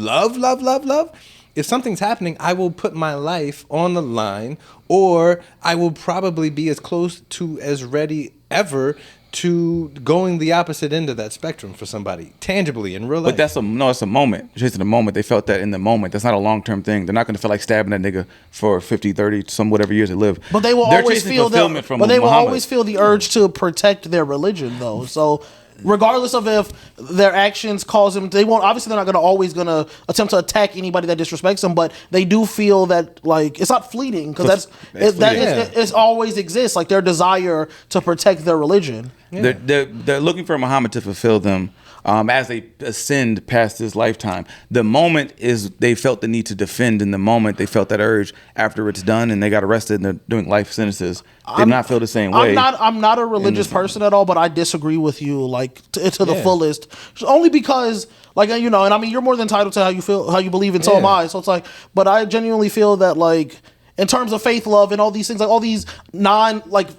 if something's happening, I will put my life on the line, or I will probably be as close to as ready ever to going the opposite end of that spectrum for somebody, tangibly, in real life. But it's a moment. Just in the moment. They felt that in the moment. That's not a long-term thing. They're not going to feel like stabbing that nigga for 50, 30, some whatever years they live. But they will always feel the urge to protect their religion, though. So regardless of if their actions cause them, they're not always going to attempt to attack anybody that disrespects them, but they do feel that, like, it's not fleeting, because it always exists, like their desire to protect their religion. Yeah. They're looking for Muhammad to fulfill them as they ascend past this lifetime. The moment is they felt the need to defend. In the moment, they felt that urge. After it's done and they got arrested and they're doing life sentences, they did not feel the same way. I'm not a religious person at all, but I disagree with you, like, to the fullest. Only because, like, you know, and I mean, you're more than entitled to how you feel, how you believe, and so am I. So it's like, but I genuinely feel that, like, in terms of faith, love, and all these things, like all these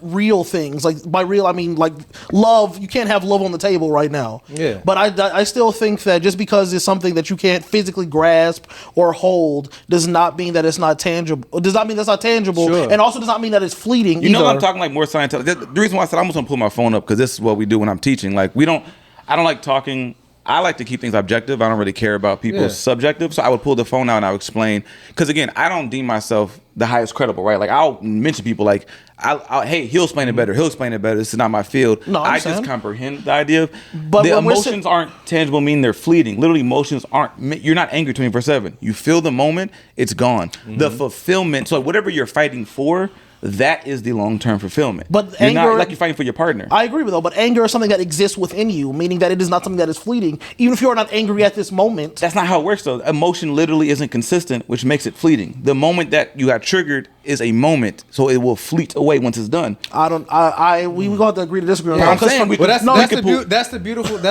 real things, like by real I mean like love, you can't have love on the table right now. Yeah. But I still think that just because it's something that you can't physically grasp or hold does not mean that it's not tangible. Does not mean that's not tangible, and also does not mean that it's fleeting. You know, I'm talking like more scientific. The reason why I said I'm just gonna pull my phone up, because this is what we do when I'm teaching. Like I don't like talking. I like to keep things objective. I don't really care about people's subjective. So I would pull the phone out and I would explain. Because again, I don't deem myself the highest credible, right? Like I'll mention people like, hey, he'll explain it better. He'll explain it better. This is not my field. No, I just comprehend the idea of the emotions aren't tangible, mean they're fleeting. Literally, emotions aren't, you're not angry 24/7. You feel the moment, it's gone. The fulfillment, so whatever you're fighting for, that is the long-term fulfillment. But you're not like you're fighting for your partner. I agree with that, but anger is something that exists within you, meaning that it is not something that is fleeting. Even if you're not angry at this moment. That's not how it works, though. Emotion literally isn't consistent, which makes it fleeting. The moment that you got triggered is a moment, so it will fleet away once it's done. We gonna have to agree to disagree on that. That's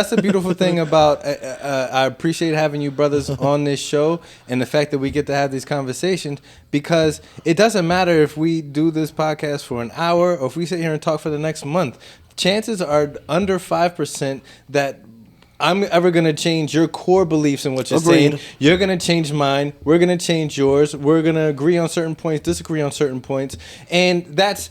the beautiful thing about. I appreciate having you brothers on this show, and the fact that we get to have these conversations, because it doesn't matter if we do this podcast for an hour or if we sit here and talk for the next month. Chances are under 5% that I'm ever going to change your core beliefs in what you're saying. You're going to change mine. We're going to change yours. We're going to agree on certain points, disagree on certain points. And that's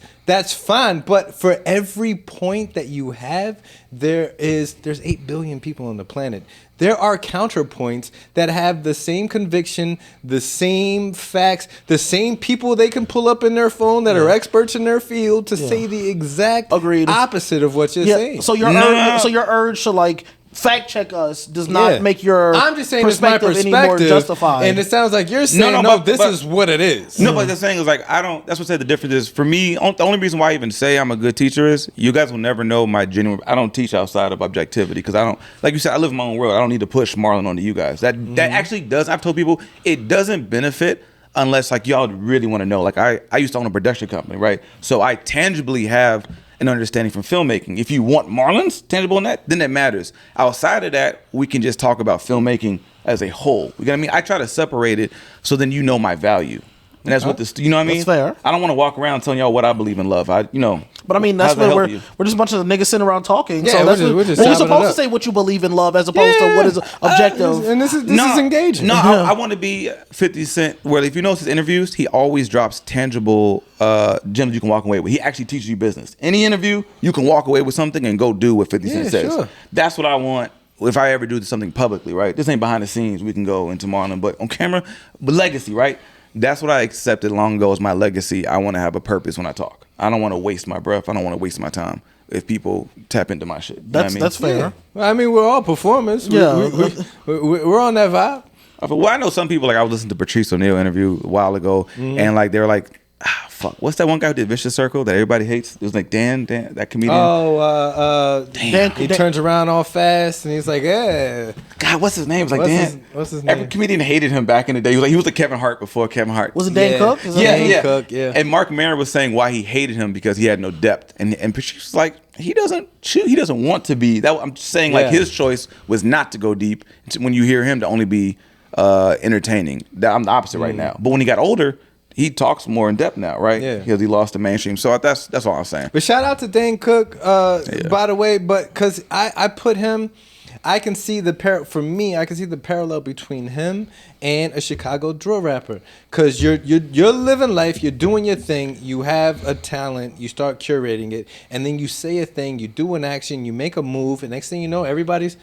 fine. But for every point that you have, there's 8 billion people on the planet. There are counterpoints that have the same conviction, the same facts, the same people they can pull up in their phone that are experts in their field to say the exact opposite of what you're saying. So your urge to like fact check us does not make your I'm just saying it's my perspective any more justified. And it sounds like you're saying this is what it is. No, but the thing is, like, that's what I said the difference is. For me, the only reason why I even say I'm a good teacher is you guys will never know my genuine. I don't teach outside of objectivity, because I don't, like you said, I live in my own world. I don't need to push Marlon onto you guys. That actually does. I've told people it doesn't benefit unless like y'all really want to know. Like I used to own a production company, right? So I tangibly have an understanding from filmmaking. If you want Marlon's tangible in that, then that matters. Outside of that, we can just talk about filmmaking as a whole. You know what I mean? I try to separate it so then you know my value. And that's what this, you know what I mean? That's fair. I don't want to walk around telling y'all what I believe in love. But I mean, that's how does that what help you? we're just a bunch of niggas sitting around talking. Yeah, so that's we're just you're chopping it supposed to up. say what you believe in love as opposed to what is objective. And this is engaging. No, I want to be 50 Cent, where if you notice his interviews, he always drops tangible gems you can walk away with. He actually teaches you business. Any interview, you can walk away with something and go do what 50 Cent says. Sure. That's what I want. If I ever do something publicly, right? This ain't behind the scenes. We can go into Marlon, but on camera, but legacy, right? That's what I accepted long ago as my legacy. I want to have a purpose when I talk. I don't want to waste my breath. I don't want to waste my time if people tap into my shit. You know what I mean? That's fair. Yeah. Well, I mean, we're all performers. Yeah. We're on that vibe. Well, I know some people, like I was listening to Patrice O'Neal interview a while ago, and like they were like, fuck, what's that one guy who did Vicious Circle that everybody hates? It was like Dan, that comedian. Oh, Dan, he turns around all fast and he's like, yeah. God, what's his name? It's like What's his Every name? comedian hated him back in the day. He was like Kevin Hart before Kevin Hart. Was it Dan Cook? Is that Yeah, his name? yeah. Cook, yeah. And Mark Maron was saying why he hated him because he had no depth, and Patrice was like, he doesn't want to be. That I'm just saying, like his choice was not to go deep. When you hear him, to only be entertaining. I'm the opposite right now. But when he got older, he talks more in depth now, right? Yeah. Because he lost the mainstream. So that's all I'm saying. But shout out to Dan Cook, by the way. But because I put him, I can see the I can see the parallel between him and a Chicago drill rapper. Because you're living life, you're doing your thing, you have a talent, you start curating it, and then you say a thing, you do an action, you make a move, and next thing you know, everybody's,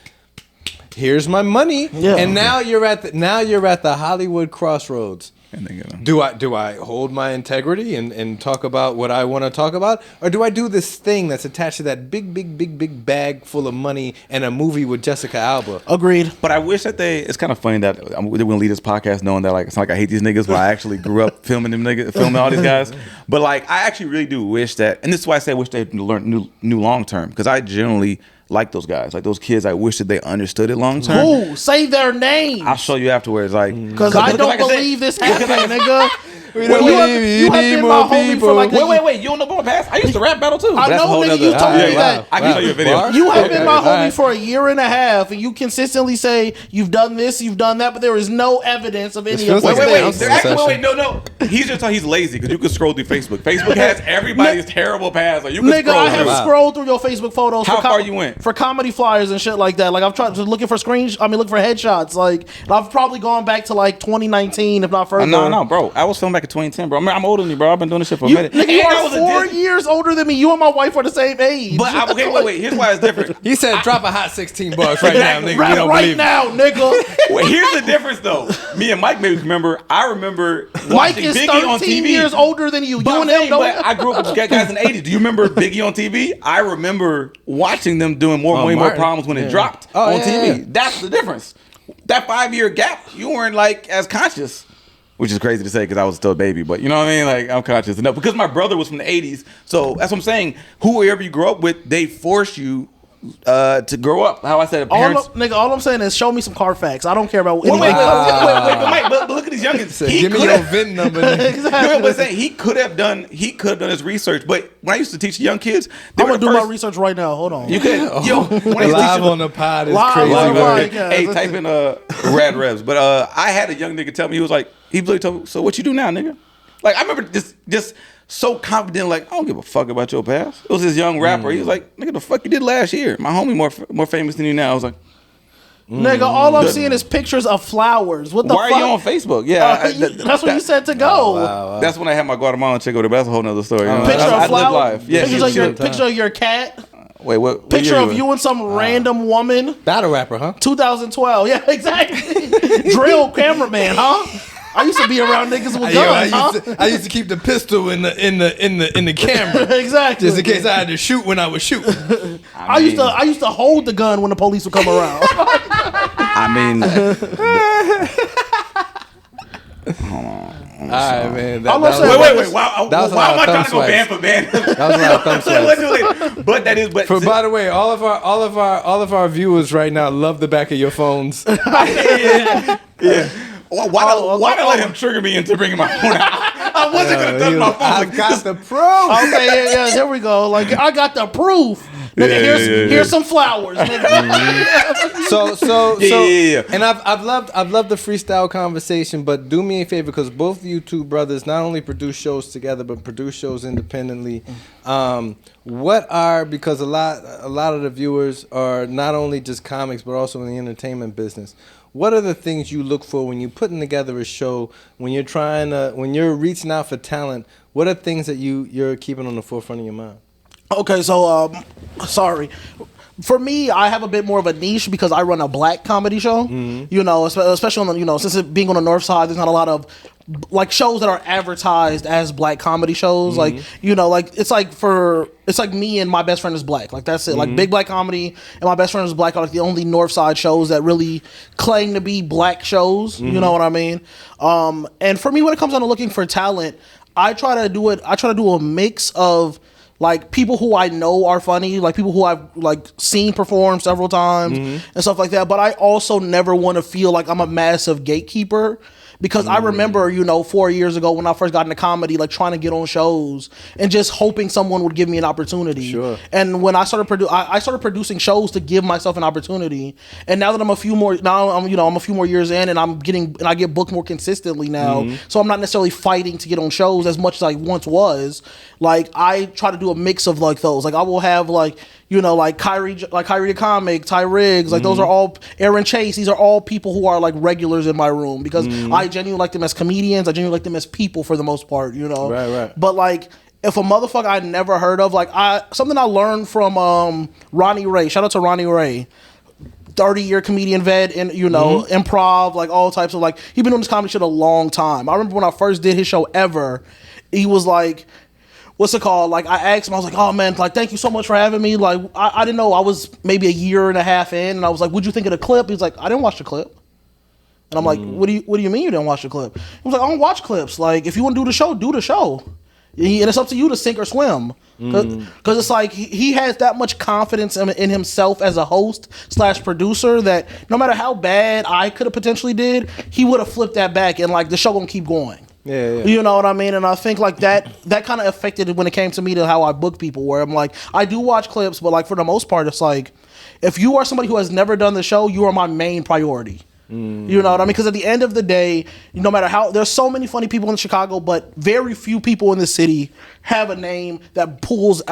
here's my money, and now you're at the Hollywood crossroads. And they get him. Do I hold my integrity and talk about what I want to talk about, or do I do this thing that's attached to that big bag full of money and a movie with Jessica Alba? Agreed. But I wish that it's kind of funny that they're going to lead this podcast knowing that, like, it's not like I hate these niggas, but I actually grew up filming them niggas, filming all these guys. But like, I actually really do wish that, and this is why I say I wish they learned new long term, because I generally like those guys, like those kids. I wish that they understood it long term. Who? Say their name. I'll show you afterwards, like, Because I don't believe this happened, nigga. We don't believe you need more people. Wait, you don't know about my past? I used to rap battle too. I know, nigga, you told me that. I can show you a video. You have been my homie for a year and a half, and you consistently say you've done this, you've done that, but there is no evidence of any of feels like those a things. Wait, no. He's just he's lazy because you can scroll through Facebook. Facebook has everybody's terrible past. Like, you can Nigga, scroll I have through. scrolled through your Facebook photos. How far you went? For comedy flyers and shit like that. Like, I've tried looking for looking for headshots. Like, and I've probably gone back to like 2019, if not further. No, bro. I was filming back in 2010, bro. I'm older than you, bro. I've been doing this shit for a minute. Nigga, you And I are was a 4 Disney- years older than me. You and my wife are the same age. But wait. Here's why it's different. He said, "Drop a hot $16 right now, nigga. Rap We don't right believe it." now, nigga. Wait, here's the difference, though. Me and Mike maybe remember. I remember Mike watching is Biggie on 13 TV. years older than you. But You I'm and him saying, don't. but I grew up with guys in the 80s. Do you remember Biggie on TV? I remember watching them doing way more Martin. problems when it dropped Oh, on yeah, TV. yeah. That's the difference. That 5-year gap, you weren't like as conscious. Which is crazy to say because I was still a baby, but you know what I mean? Like, I'm conscious enough. Because my brother was from the 80s. So that's what I'm saying. Whoever you grow up with, they force you to grow up. How I said, parents. All I'm saying is show me some Carfax. I don't care about Wait, anything. but Mike, but look at these youngins. So give me your VIN number. nigga. Exactly. But saying he could have done his research. But when I used to teach young kids, I'm gonna do my research right now. Hold on. You could, when I used to Live teach on the pod is Live crazy. on the man. pod. Yeah. hey, type in rad revs. But I had a young nigga tell me, he literally told me, so what you do now, nigga? Like, I remember just so confident, like, I don't give a fuck about your past. It was this young rapper. He was like, nigga, the fuck you did last year? My homie more famous than you now. I was like, Nigga, all I'm seeing is pictures of flowers. What the why fuck? are you on Facebook? Yeah. That's what you said to go. Wow. That's when I had my Guatemalan chick over there, but that's a whole nother story. You know? Picture I of live flowers. life. Yeah, Picture of your cat. Wait, what Picture year of you and some random woman. Battle rapper, huh? 2012. Yeah, exactly. Drill cameraman, huh? I used to be around niggas with guns, I used to keep the pistol in the camera. Exactly. Just in case I had to shoot when I was shooting. I used to hold the gun when the police would come around. I mean, All right, man. wait. Wow, That was a why lot am I of trying to go thumb band for band? That was a lot of thumb swipes. But that is, For by the way, all of our viewers right now love the back of your phones. yeah. Why not let him trigger me into bringing my phone out? I wasn't gonna touch my phone. I've got the proof. Okay, yeah, there we go. Like, I got the proof. Nigga, here's some flowers, nigga. So, Yeah. And I've loved the freestyle conversation, but do me a favor, because both of you two brothers not only produce shows together but produce shows independently. Because a lot of the viewers are not only just comics but also in the entertainment business. What are the things you look for when you're putting together a show, when you're reaching out for talent? What are things that you're keeping on the forefront of your mind? Okay, so sorry. For me, I have a bit more of a niche because I run a black comedy show. You know, especially on the, since it being on the north side, there's not a lot of like shows that are advertised as black comedy shows. Like, it's like me and my best friend is black. Like that's it. Like Big Black Comedy and my best friend is black are like the only north side shows that really claim to be black shows. You know what I mean? And for me, when it comes down to looking for talent, I try to do a mix of like people who I know are funny, like people who I've like seen perform several times and stuff like that. But I also never want to feel like I'm a massive gatekeeper. Because I remember, 4 years ago when I first got into comedy, like trying to get on shows and just hoping someone would give me an opportunity. Sure. And when I started producing shows to give myself an opportunity. And now that I'm a few more years in, and I get booked more consistently now. So I'm not necessarily fighting to get on shows as much as I once was. Like I try to do a mix of like those. Like I will have like Kyrie the Comic, Ty Riggs, like those are all Aaron Chase. These are all people who are like regulars in my room because I genuinely like them as comedians. I genuinely like them as people for the most part, Right. But like if a motherfucker I'd never heard of, like something I learned from Ronnie Ray. Shout out to Ronnie Ray. 30-year comedian vet and improv, like all types of like he's been doing this comedy shit a long time. I remember when I first did his show ever, he was like, what's it called? Like I asked him, I was like, oh man, like thank you so much for having me. Like I didn't know I was maybe a year and a half in, and I was like, what'd you think of the clip? He's like, I didn't watch the clip. And I'm like, what do you mean you didn't watch the clip? He was like, I don't watch clips. Like if you want to do the show, do the show. And it's up to you to sink or swim. Because it's like he has that much confidence in himself as a host / producer that no matter how bad I could have potentially did, he would have flipped that back and like the show gonna keep going. Yeah. You know what I mean? And I think like that kind of affected when it came to me to how I book people, where I'm like, I do watch clips, but like for the most part, it's like, if you are somebody who has never done the show, you are my main priority. You know what I mean? Because at the end of the day, no matter how, there's so many funny people in Chicago, but very few people in the city have a name that pulls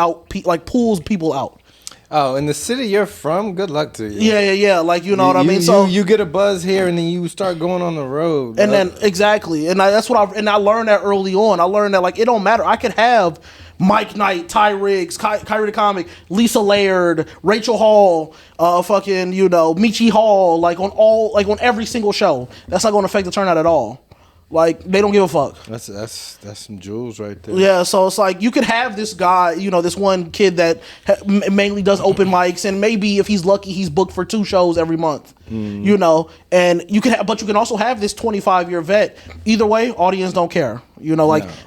people out. Oh, in the city you're from, good luck to you. Yeah. Like, you know what I mean? So you get a buzz here and then you start going on the road. And then, exactly. And that's what I learned that early on. I learned that, like, it don't matter. I could have Mike Knight, Ty Riggs, Kyrie the Comic, Lisa Laird, Rachel Hall, Michi Hall, like on every single show. That's not going to affect the turnout at all. Like they don't give a fuck. That's some jewels right there. Yeah, so it's like you could have this guy, this one kid that mainly does open mics, and maybe if he's lucky, he's booked for 2 shows every month. And you can but you can also have this 25-year vet. Either way, audience don't care.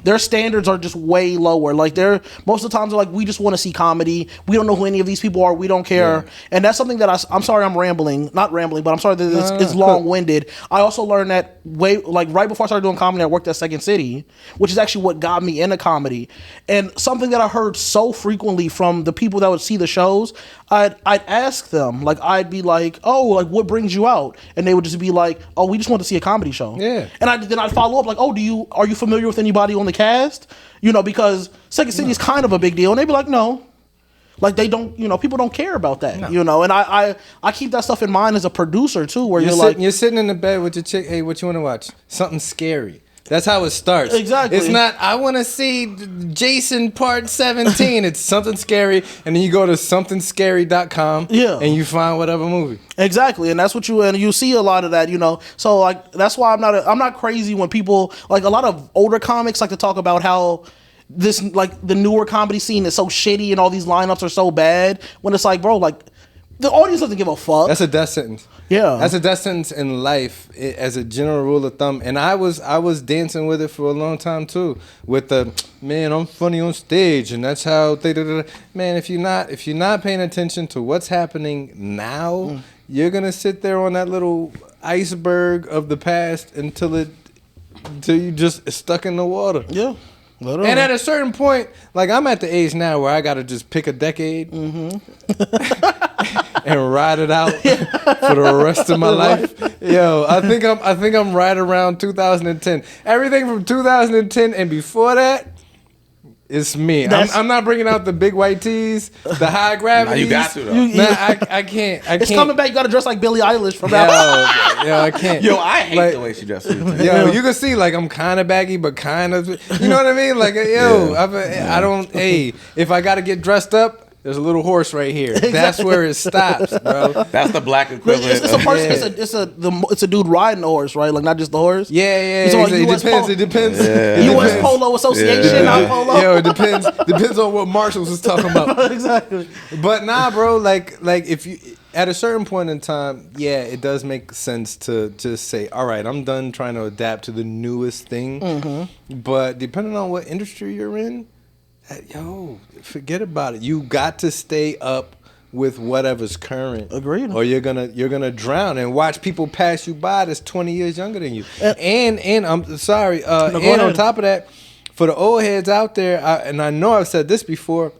Their standards are just way lower. Like they're most of the times they're like, we just want to see comedy. We don't know who any of these people are. We don't care. Yeah. And that's something that I'm sorry I'm rambling. Not rambling, but I'm sorry that it's long-winded. I also learned that right before I started doing comedy, I worked at Second City, which is actually what got me into comedy. And something that I heard so frequently from the people that would see the shows, I'd ask them, like I'd be like, oh, like what brings you out? And they would just be like, oh, we just want to see a comedy show. Yeah. And then I'd follow up like, oh, are you familiar with anybody on the cast? Because Second City is kind of a big deal. And they'd be like, no. Like they don't, people don't care about that, And I keep that stuff in mind as a producer too, where you're sitting in the bed with your chick. Hey, what you want to watch? Something scary. That's how it starts. Exactly. It's not, I want to see Jason Part 17. It's something scary. And then you go to somethingscary.com and you find whatever movie. Exactly. And that's what you see a lot of that, So like, that's why I'm not crazy when people, like a lot of older comics like to talk about how this, like the newer comedy scene is so shitty and all these lineups are so bad, when it's like, bro, like the audience doesn't give a fuck. That's a death sentence. Yeah, that's a death sentence in life as a general rule of thumb. And I was dancing with it for a long time too. With the man, I'm funny on stage, and that's how they do. Man, if you're not paying attention to what's happening now, you're gonna sit there on that little iceberg of the past until you just stuck in the water. Yeah. And at a certain point, like I'm at the age now where I gotta just pick a decade and ride it out for the rest of my life. Yo, I think I'm right around 2010. Everything from 2010 and before that, it's me. I'm not bringing out the big white tees, the high gravity. You got to though. I can't. It's coming back. You got to dress like Billie Eilish from now. Yo, I can't. Yo, I hate the way she dresses. Yo, you can see like I'm kind of baggy, but kind of. You know what I mean? Like, yo, I don't. Hey, if I got to get dressed up. There's a little horse right here. Exactly. That's where it stops, bro. That's the black equivalent. It's a person. It's a dude riding the horse, right? Like not just the horse. Yeah. It depends. U.S. Polo Association, not polo. Yo, it depends on what Marshalls is talking about. Exactly. But nah, bro. Like if you at a certain point in time, yeah, it does make sense to just say, all right, I'm done trying to adapt to the newest thing. Mm-hmm. But depending on what industry you're in. Yo, forget about it. You got to stay up with whatever's current. Agreed. Or you're gonna drown and watch people pass you by that's 20 years younger than you. And I'm sorry. And on top of that, for the old heads out there, and I know I've said this before,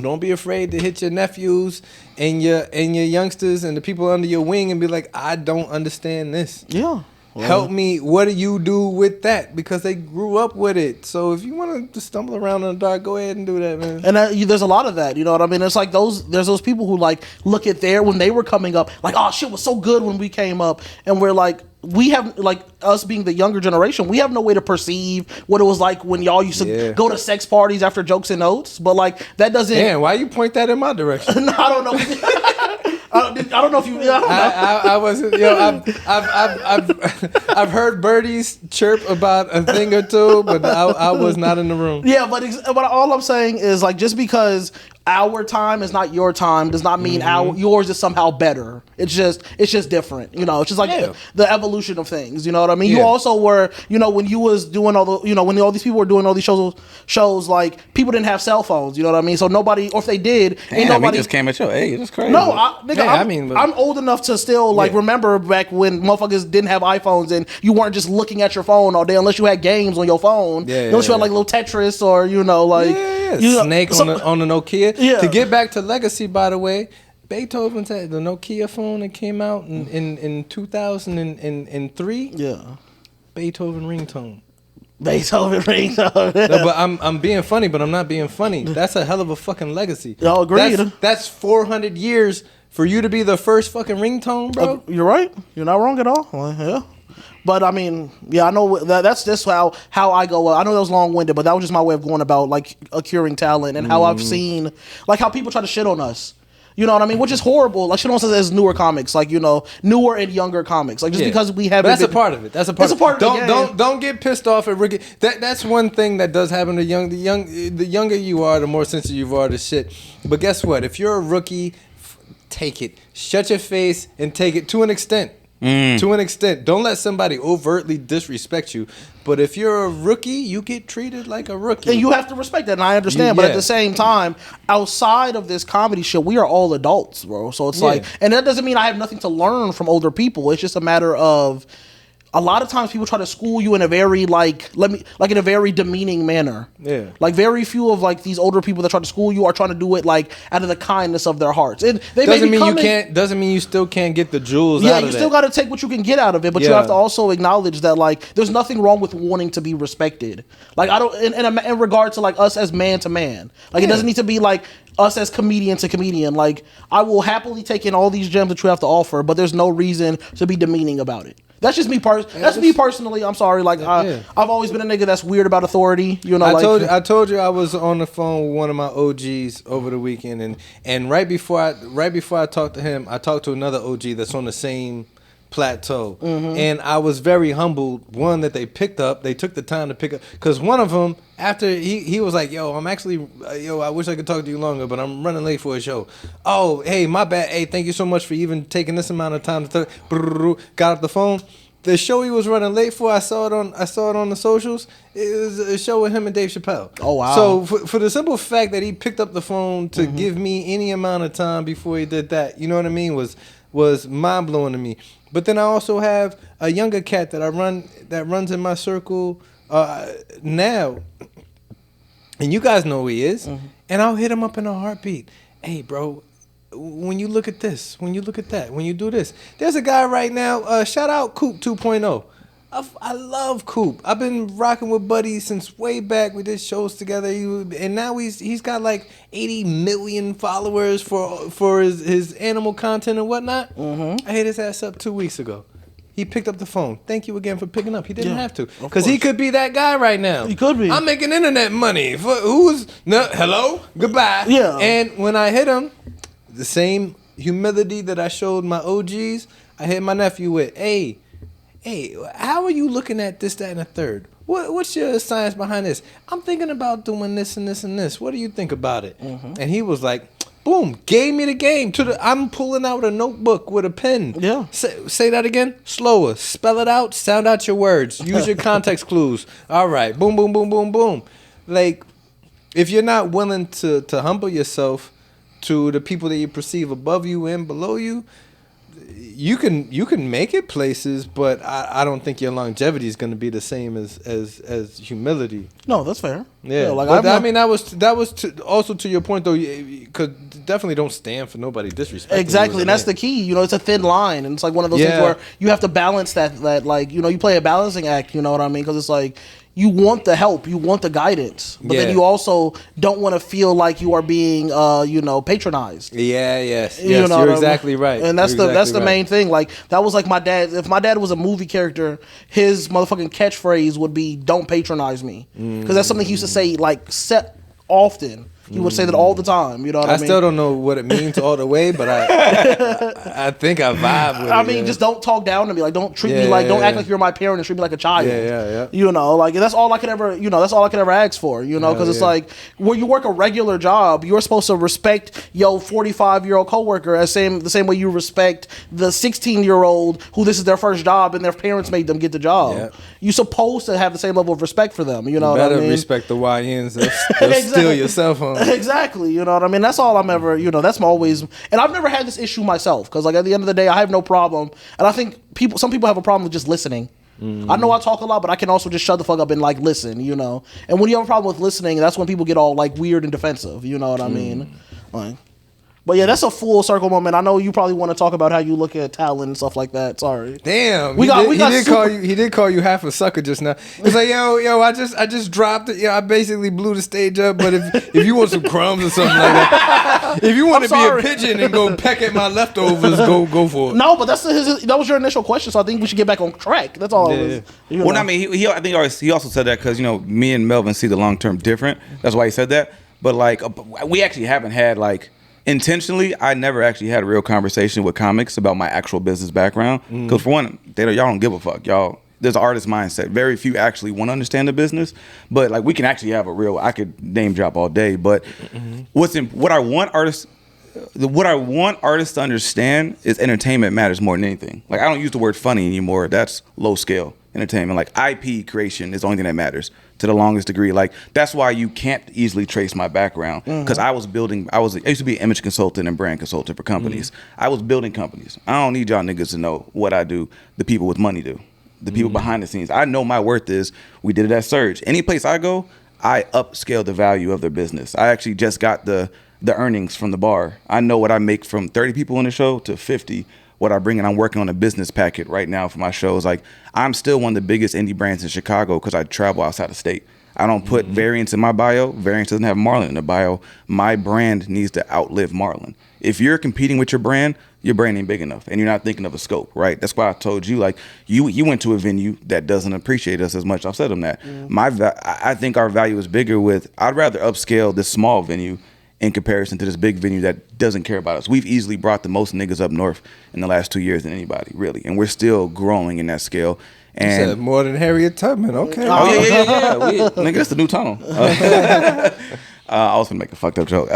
don't be afraid to hit your nephews and your youngsters and the people under your wing and be like, I don't understand this. Yeah. Well, help me. What do you do with that? Because they grew up with it. So if you want to stumble around in the dark, go ahead and do that, man. And there's a lot of that. You know what I mean? It's like there's those people who like look at when they were coming up, like, oh shit was so good when we came up, and we're like. We have, like, us being the younger generation, we have no way to perceive what it was like when y'all used to go to sex parties after Jokes and Notes. But, like, that doesn't... Damn, why you point that in my direction? No, I don't know. I don't know if you... I don't know. I wasn't... Yo, I've heard birdies chirp about a thing or two, but I was not in the room. Yeah, but all I'm saying is, like, just because... Our time is not your time does not mean yours is somehow better. It's just different. You know, it's just like the evolution of things. You know what I mean? Yeah. You also were, you know, when you was doing when all these people were doing all these shows, like people didn't have cell phones. You know what I mean? So nobody, or if they did, ain't nobody just came at your age. That's crazy. No, I'm old enough to still remember back when motherfuckers didn't have iPhones and you weren't just looking at your phone all day unless you had games on your phone. Yeah, unless you had like little Tetris or Snake on the Nokia. Yeah. To get back to legacy, by the way, Beethoven's had the Nokia phone that came out in 2003. Yeah. Beethoven ringtone. No, but I'm being funny, but I'm not being funny. That's a hell of a fucking legacy. Y'all agreed. That's 400 years for you to be the first fucking ringtone, bro. You're right. You're not wrong at all. Yeah. But I mean, I know that's just how I go. I know that was long-winded, but that was just my way of going about like accruing talent and how I've seen like how people try to shit on us. You know what I mean? Which is horrible. Like shit on us as newer comics, like newer and younger comics. Like just because we haven't. That's a part of it. That's a part of it. Don't get pissed off at Ricky. That's one thing that does happen to the younger you are, the more sensitive you are to shit. But guess what? If you're a rookie, take it. Shut your face and take it to an extent. To an extent. Don't let somebody overtly disrespect you. But if you're a rookie, you get treated like a rookie. And you have to respect that, and I understand. But at the same time, outside of this comedy shit, we are all adults, bro. So it's like, and that doesn't mean I have nothing to learn from older people. It's just a matter of, a lot of times people try to school you in a very in a very demeaning manner. Yeah. Like very few of like these older people that try to school you are trying to do it like out of the kindness of their hearts. And they doesn't mean you still can't get the jewels out of it. Yeah, you still got to take what you can get out of it, but you have to also acknowledge that like there's nothing wrong with wanting to be respected. Like I don't in regard to like us as man to man. Like it doesn't need to be like us as comedian to comedian. Like I will happily take in all these gems that you have to offer, but there's no reason to be demeaning about it. That's just me. That's me personally. I'm sorry. Like I've always been a nigga that's weird about authority. You know, I told you I was on the phone with one of my OGs over the weekend, and right before I talked to him, I talked to another OG that's on the same plateau, and I was very humbled. One, that they took the time to pick up, because one of them, after he was like, yo, I'm actually, I wish I could talk to you longer, but I'm running late for a show. Oh, hey, my bad. Hey, thank you so much for even taking this amount of time to got off the phone. The show he was running late for, I saw it on the socials. It was a show with him and Dave Chappelle. Oh wow! So for the simple fact that he picked up the phone to give me any amount of time before he did that, you know what I mean, was mind blowing to me. But then I also have a younger cat that runs in my circle now, and you guys know who he is, and I'll hit him up in a heartbeat. Hey, bro, when you look at this, when you look at that, when you do this, there's a guy right now. Shout out Coop 2.0. I love Coop. I've been rocking with Buddy since way back. We did shows together, and now he's got like 80 million followers for his animal content and whatnot. I hit his ass up 2 weeks ago. He picked up the phone. Thank you again for picking up. He didn't have to, because he could be that guy right now. He could be. I'm making internet money. Hello, goodbye. Yeah. And when I hit him, the same humility that I showed my OGs, I hit my nephew with, hey, how are you looking at this, that, and the third? What's your science behind this? I'm thinking about doing this and this and this. What do you think about it? And he was like, boom, gave me the game. I'm pulling out a notebook with a pen. Yeah. Say that again. Slower. Spell it out. Sound out your words. Use your context clues. All right. Boom, boom, boom, boom, boom. Like, if you're not willing to humble yourself to the people that you perceive above you and below you, you can make it places, but I don't think your longevity is going to be the same as humility. No, that's fair. Yeah, like that was also to your point though, because definitely don't stand for nobody disrespecting. Exactly, and that's the key. You know, it's a thin line, and it's like one of those things where you have to balance that like, you know, you play a balancing act. You know what I mean? Because it's like, you want the help, you want the guidance, but then you also don't want to feel like you are being, patronized. Yes, you're exactly right. And that's the main thing. Like, that was like my dad. If my dad was a movie character, his motherfucking catchphrase would be, "Don't patronize me," because that's something he used to say like set often. He would say that all the time. You know what I mean? I still don't know what it means all the way, but I think I vibe with it. I mean, just don't talk down to me. Like, don't treat me like, don't act like you're my parent and treat me like a child. Yeah. You know, like, that's all I could ever, that's all I could ever ask for, because it's like, when you work a regular job, you're supposed to respect your 45-year-old coworker the same way you respect the 16-year-old who this is their first job and their parents made them get the job. Yeah. You're supposed to have the same level of respect for them. You know, better what I mean? Respect the YNs. They'll steal your cell phone. Exactly, you know what I mean? That's all I'm ever, that's always, and I've never had this issue myself, because like at the end of the day, I have no problem, and I think some people have a problem with just listening. I know I talk a lot, but I can also just shut the fuck up and like listen, and when you have a problem with listening, that's when people get all like weird and defensive, you know what I mean? Like, but yeah, that's a full circle moment. I know you probably want to talk about how you look at talent and stuff like that. Sorry. Damn. He did call you half a sucker just now. He's like, yo, I just dropped it. Yeah, I basically blew the stage up. But if you want some crumbs or something like that, if you want to be a pigeon and go peck at my leftovers, go for it. No, but that was your initial question. So I think we should get back on track. That's all. Yeah. Well, I mean, I think he also said that because me and Melvin see the long term different. That's why he said that. But like, we actually haven't had like. Intentionally, I never actually had a real conversation with comics about my actual business background. Because for one, y'all don't give a fuck. Y'all, there's an artist mindset. Very few actually want to understand the business. But like, we can actually have a real. I could name drop all day. But what I want artists to understand is entertainment matters more than anything. Like, I don't use the word funny anymore. That's low scale entertainment. Like, IP creation is the only thing that matters to the longest degree. Like, that's why you can't easily trace my background, because I used to be an image consultant and brand consultant for companies. I was building companies. I don't need y'all niggas to know what I do. The people with money do. The people behind the scenes. I know my worth is, we did it at Surge. Any place I go, I upscale the value of their business. I actually just got the earnings from the bar. I know what I make from 30 people in the show to 50, what I bring in. I'm working on a business packet right now for my shows. Like, I'm still one of the biggest indie brands in Chicago because I travel outside of state. I don't put Variance in my bio. Variance doesn't have Marlon in the bio. My brand needs to outlive Marlon. If you're competing with your brand ain't big enough, and you're not thinking of a scope, right? That's why I told you, like, you went to a venue that doesn't appreciate us as much. I've said them that. I think our value is bigger I'd rather upscale this small venue in comparison to this big venue that doesn't care about us. We've easily brought the most niggas up north in the last 2 years than anybody, really. And we're still growing in that scale. And you said more than Harriet Tubman, okay. Oh, yeah. Nigga, that's the new tunnel. I was gonna make a fucked up joke.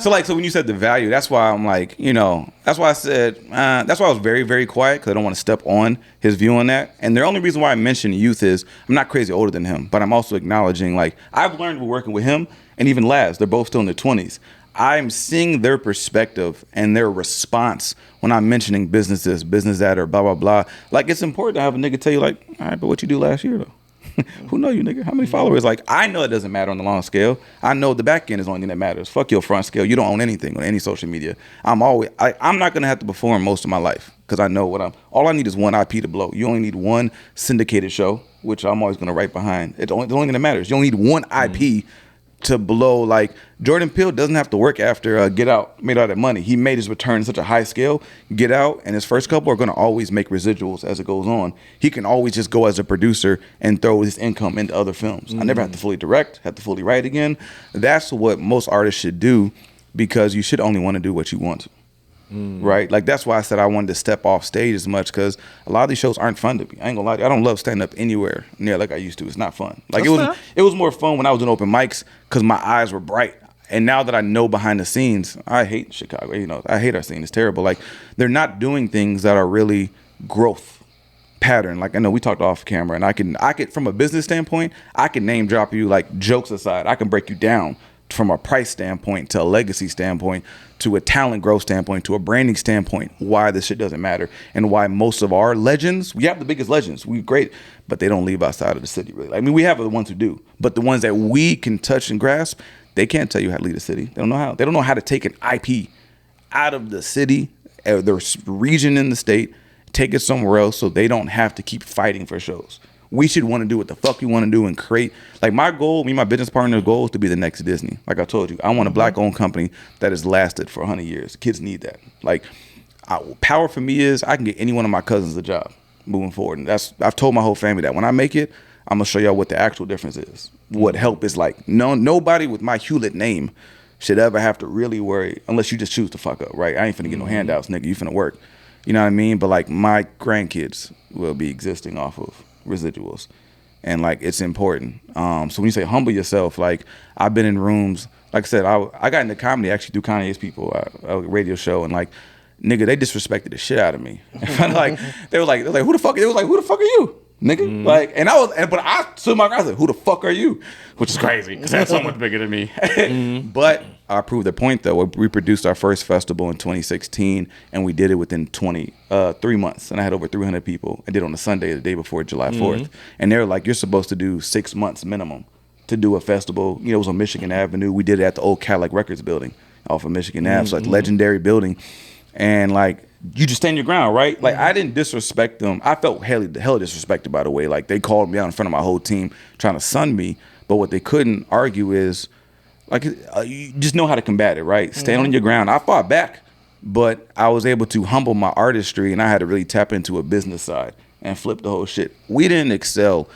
So when you said the value, that's why I'm like, that's why I said, that's why I was very, very quiet, because I don't want to step on his view on that. And the only reason why I mentioned youth is I'm not crazy older than him, but I'm also acknowledging, like, I've learned working with him and even Laz, they're both still in their 20s. I'm seeing their perspective and their response when I'm mentioning business that or blah, blah, blah. Like, it's important to have a nigga tell you, like, all right, but what you do last year, though? Who know you, nigga? How many followers? Like, I know it doesn't matter on the long scale. I know the back end is the only thing that matters. Fuck your front scale. You don't own anything on any social media. I'm not gonna have to perform most of my life because I know all I need is one IP to blow. You only need one syndicated show, which I'm always gonna write behind. It's the only thing that matters. You only need one IP to blow. Like, Jordan Peele doesn't have to work after Get Out made all that money. He made his return in such a high scale. Get Out and his first couple are going to always make residuals as it goes on. He can always just go as a producer and throw his income into other films. I never have to fully direct, have to fully write again. That's what most artists should do, because you should only want to do what you want to. Right? Like, that's why I said I wanted to step off stage as much, because a lot of these shows aren't fun to me. I ain't gonna lie to you. I don't love standing up anywhere near like I used to. It's not fun. Like, it was more fun when I was doing open mics because my eyes were bright. And now that I know behind the scenes, I hate Chicago. You know, I hate our scene. It's terrible. Like, they're not doing things that are really growth pattern. Like, I know we talked off camera, and I can from a business standpoint, I can name drop you, like, jokes aside. I can break you down from a price standpoint to a legacy standpoint to a talent growth standpoint to a branding standpoint, why this shit doesn't matter, and why most of our legends, we have the biggest legends, we're great, but they don't leave outside of the city, really. I mean, we have the ones who do, but the ones that we can touch and grasp, they can't tell you how to lead a city. They don't know how. They don't know how to take an IP out of the city, the region in the state, take it somewhere else so they don't have to keep fighting for shows. We should want to do what the fuck we want to do and create. Like, my goal, me and my business partner's goal is to be the next Disney. Like I told you, I want a black-owned company that has lasted for 100 years. Kids need that. Like, power for me is I can get any one of my cousins a job moving forward. And I've told my whole family that when I make it, I'm going to show y'all what the actual difference is. What help is like. Nobody with my Hewlett name should ever have to really worry, unless you just choose to fuck up, right? I ain't finna get no handouts, nigga. You finna work. You know what I mean? But, like, my grandkids will be existing off of residuals, and, like, it's important. So when you say humble yourself, like, I've been in rooms, like I said, I got into comedy actually through Kanye's people, a radio show, and, like, nigga, they disrespected the shit out of me. Like, they were like, who the fuck? They was like, who the fuck are you, nigga? Like, but I stood my ground. I said, who the fuck are you? Which is crazy because that's so much bigger than me. But I proved the point, though. We produced our first festival in 2016, and we did it within 3 months. And I had over 300 people. I did it on a Sunday, the day before July 4th. And they were like, you're supposed to do 6 months minimum to do a festival. You know, it was on Michigan Avenue. We did it at the old Cadillac Records building off of Michigan Ave. So, like, legendary building. And, like, you just stand your ground, right? Like, I didn't disrespect them. I felt hella disrespected, by the way. Like, they called me out in front of my whole team trying to sun me. But what they couldn't argue is, like, you just know how to combat it, right? Stand on your ground. I fought back, but I was able to humble my artistry, and I had to really tap into a business side and flip the whole shit. We didn't excel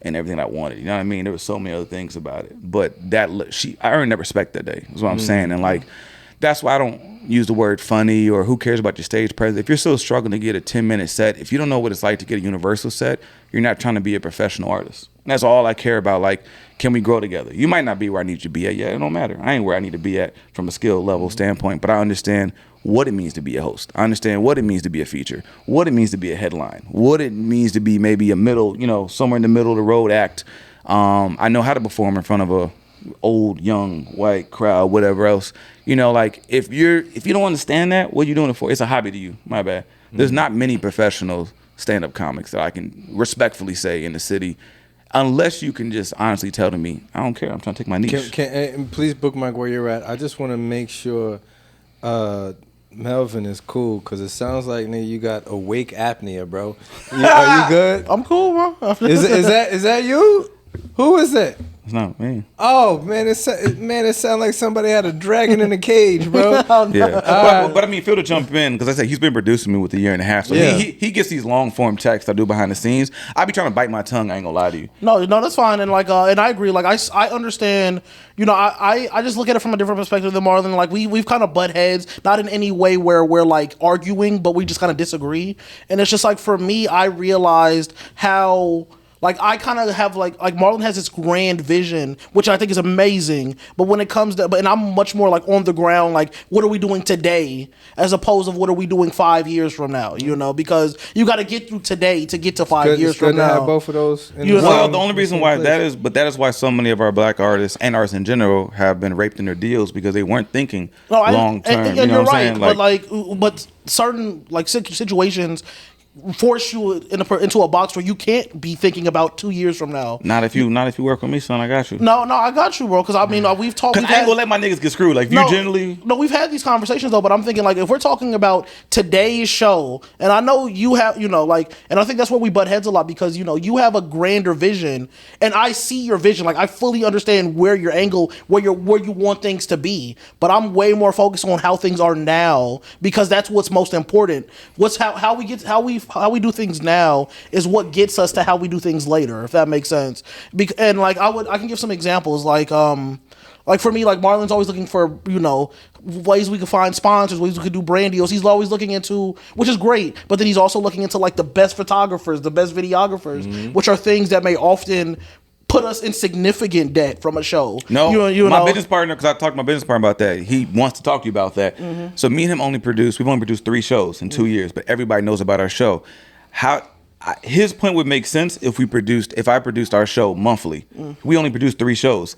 in everything I wanted. You know what I mean? There were so many other things about it. But I earned that respect that day, is what I'm saying. And, like, that's why I don't use the word funny or who cares about your stage presence. If you're still struggling to get a 10-minute set, if you don't know what it's like to get a universal set, you're not trying to be a professional artist. And that's all I care about. Like, can we grow together? You might not be where I need you to be at yet. It don't matter. I ain't where I need to be at from a skill level standpoint, but I understand what it means to be a host. I understand what it means to be a feature, what it means to be a headline, what it means to be maybe a middle, somewhere in the middle of the road act. I know how to perform in front of a old, young, white crowd, whatever else. Like, if you don't understand that, what are you doing it for? It's a hobby to you. My bad. There's not many professional stand-up comics that I can respectfully say in the city, unless you can just honestly tell to me, I don't care, I'm trying to take my niche. Can please bookmark where you're at. I just want to make sure Melvin is cool, because it sounds like, nigga, you got awake apnea, bro. Are you good? I'm cool, bro. Is that you? Who is it? It's not me. Oh, man, it sounds like somebody had a dragon in a cage, bro. Yeah. But I mean, Phil to jump in, because I said he's been producing me with a year and a half. So he gets these long form texts I do behind the scenes. I be trying to bite my tongue, I ain't gonna lie to you. No, that's fine. And like and I agree. Like I understand, I just look at it from a different perspective than Marlon. Like we've kind of butt heads, not in any way where we're like arguing, but we just kind of disagree. And it's just like, for me, I realized how, like, I kind of have like Marlon has this grand vision, which I think is amazing. But when it comes to, and I'm much more like on the ground, like, what are we doing today, as opposed to what are we doing 5 years from now? Because you got to get through today to get to 5 years from now. Have both of those. Well, the only reason why that is why so many of our black artists and artists in general have been raped in their deals, because they weren't thinking long term. And you're right, but certain like situations force you into a box where you can't be thinking about 2 years from now. Not if you work with me, son. I got you. No, I got you, bro. Because I mean, we've talked. I ain't gonna let my niggas get screwed. Like, if you generally. No, we've had these conversations though. But I'm thinking, like, if we're talking about today's show, and I know you have, and I think that's where we butt heads a lot because you have a grander vision, and I see your vision. Like, I fully understand where your angle, where you want things to be. But I'm way more focused on how things are now because that's what's most important. How we do things now is what gets us to how we do things later, if that makes sense. And like I can give some examples, like for me, like Marlon's always looking for ways we could find sponsors, ways we could do brand deals. He's always looking into, which is great, but then he's also looking into like the best photographers, the best videographers, which are things that may often put us in significant debt from a show. No, my business partner, because I talked to my business partner about that. He wants to talk to you about that. So me and him we've only produced 3 shows in 2 years, but everybody knows about our show. His point would make sense if I produced our show monthly. We only produced 3 shows.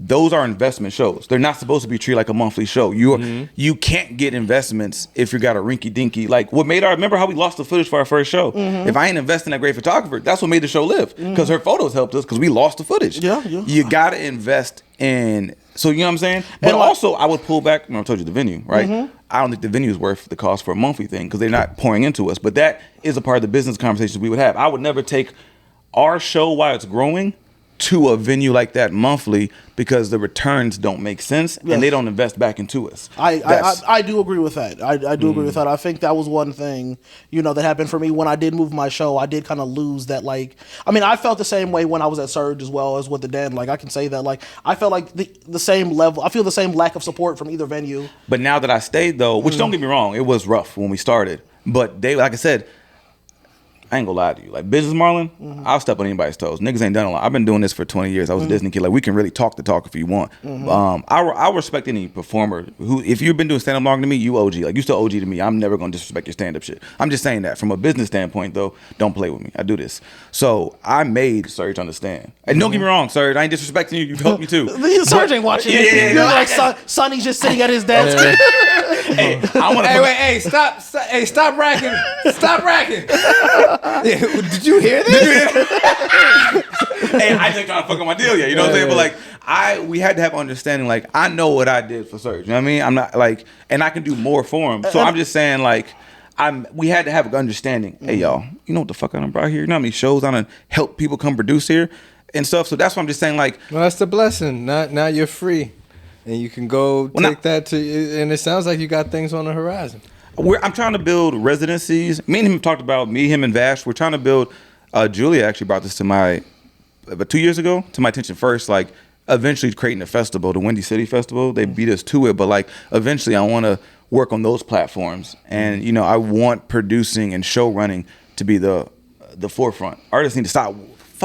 Those are investment shows. They're not supposed to be treated like a monthly show. You can't get investments if you got a rinky dinky. Like remember how we lost the footage for our first show? If I ain't investing in that great photographer, that's what made the show live. Because her photos helped us because we lost the footage. Yeah. You gotta invest in. So you know what I'm saying? But also I would pull back. I told you the venue, right? I don't think the venue is worth the cost for a monthly thing because they're not pouring into us. But that is a part of the business conversations we would have. I would never take our show while it's growing to a venue like that monthly because the returns don't make sense and they don't invest back into us. I do agree with that. I do agree with that. I think that was one thing, that happened for me when I did move my show. I did kind of lose that, like, I mean, I felt the same way when I was at Surge as well as with the Den. Like, I can say that, like, I felt like the same level. I feel the same lack of support from either venue. But now that I stayed, though, which don't get me wrong, it was rough when we started. But they, like I said, I ain't gonna lie to you. Like, business Marlon, I'll step on anybody's toes. Niggas ain't done a lot. I've been doing this for 20 years. I was a Disney kid. Like, we can really talk the talk if you want. I respect any performer who, if you've been doing stand-up longer than me, you OG. Like, you still OG to me. I'm never gonna disrespect your stand-up shit. I'm just saying that. From a business standpoint, though, don't play with me. I do this. So, I made Surge understand. And don't get me wrong, Surge, I ain't disrespecting you. You've helped me, too. Surge ain't watching it. You're like, Sonny's just sitting at his desk. Stop racking. Stop racking. Did you hear this? Hey, I just trying to fuck up my deal yet. You know what I'm saying? But like, we had to have understanding. Like, I know what I did for Surge. You know what I mean? I'm not like, and I can do more for him. So I'm just saying, like, we had to have an understanding. Hey, y'all, you know what the fuck I done brought here? You know how many shows I done help people come produce here and stuff. So that's what I'm just saying. Like, well, that's the blessing. Now you're free, and you can go take that to. And it sounds like you got things on the horizon. I'm trying to build residencies. Me and him talked about him and Vash. We're trying to build. Julia actually brought this about 2 years ago to my attention first. Like, eventually creating a festival, the Windy City Festival. They beat us to it, but like eventually I want to work on those platforms. And I want producing and show running to be the forefront. Artists need to stop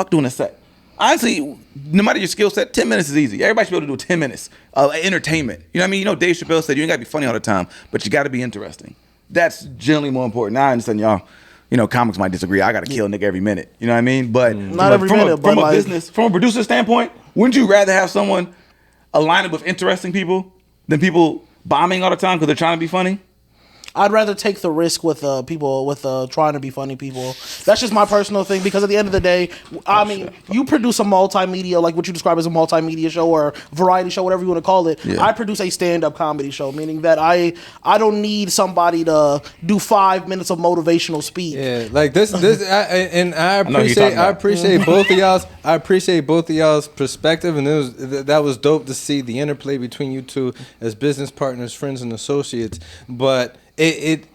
doing a set. Honestly, no matter your skill set, 10 minutes is easy. Everybody should be able to do 10 minutes of entertainment. You know what I mean? Dave Chappelle said you ain't got to be funny all the time, but you got to be interesting. That's generally more important. Now I understand y'all, comics might disagree. I got to kill a nigga every minute. You know what I mean? But not every minute. From a business, from a producer standpoint, wouldn't you rather have someone a lineup of interesting people than people bombing all the time because they're trying to be funny? I'd rather take the risk with people with trying to be funny people. That's just my personal thing because at the end of the day, I mean, you produce a multimedia, like what you describe as a multimedia show or variety show, whatever you want to call it. Yeah. I produce a stand-up comedy show, meaning that I don't need somebody to do 5 minutes of motivational speech. Yeah, like this, I appreciate both of y'all's. I appreciate both of y'all's perspective, and that was dope to see the interplay between you two as business partners, friends, and associates. But end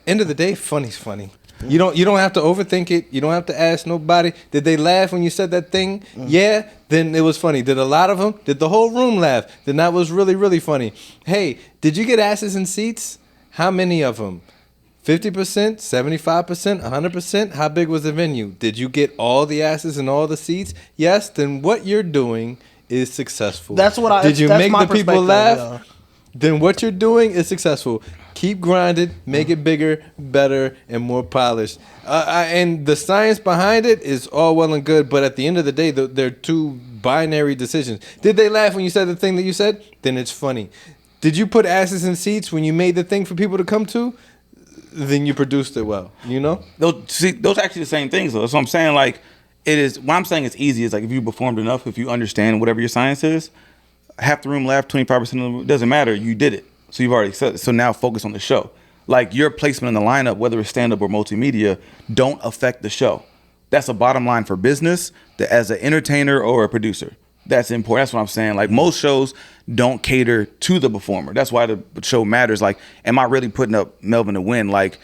of the day, funny's funny. You don't have to overthink it. You don't have to ask nobody. Did they laugh when you said that thing? Yeah, then it was funny. Did a lot of them? Did the whole room laugh? Then that was really, really funny. Hey, did you get asses in seats? How many of them? 50%, 75%, 100%? How big was the venue? Did you get all the asses in all the seats? Yes, then what you're doing is successful. Did you make the people laugh? Yeah. Then what you're doing is successful. Keep grinding, make it bigger, better, and more polished. And the science behind it is all well and good, but at the end of the day, they're two binary decisions. Did they laugh when you said the thing that you said? Then it's funny. Did you put asses in seats when you made the thing for people to come to? then you produced it well. You know? Those are actually the same things though. So I'm saying like it is. What I'm saying it's easy is like if you performed enough, if you understand whatever your science is, half the room laughed, 25% of the room, it doesn't matter. You did it. So you've already said it. So now focus on the show. Like your placement in the lineup, whether it's stand up or multimedia, don't affect the show. That's a bottom line for business. That as an entertainer or a producer. That's important. That's what I'm saying. Like most shows don't cater to the performer. That's why the show matters. Like, am I really putting up Melvin to win? Like,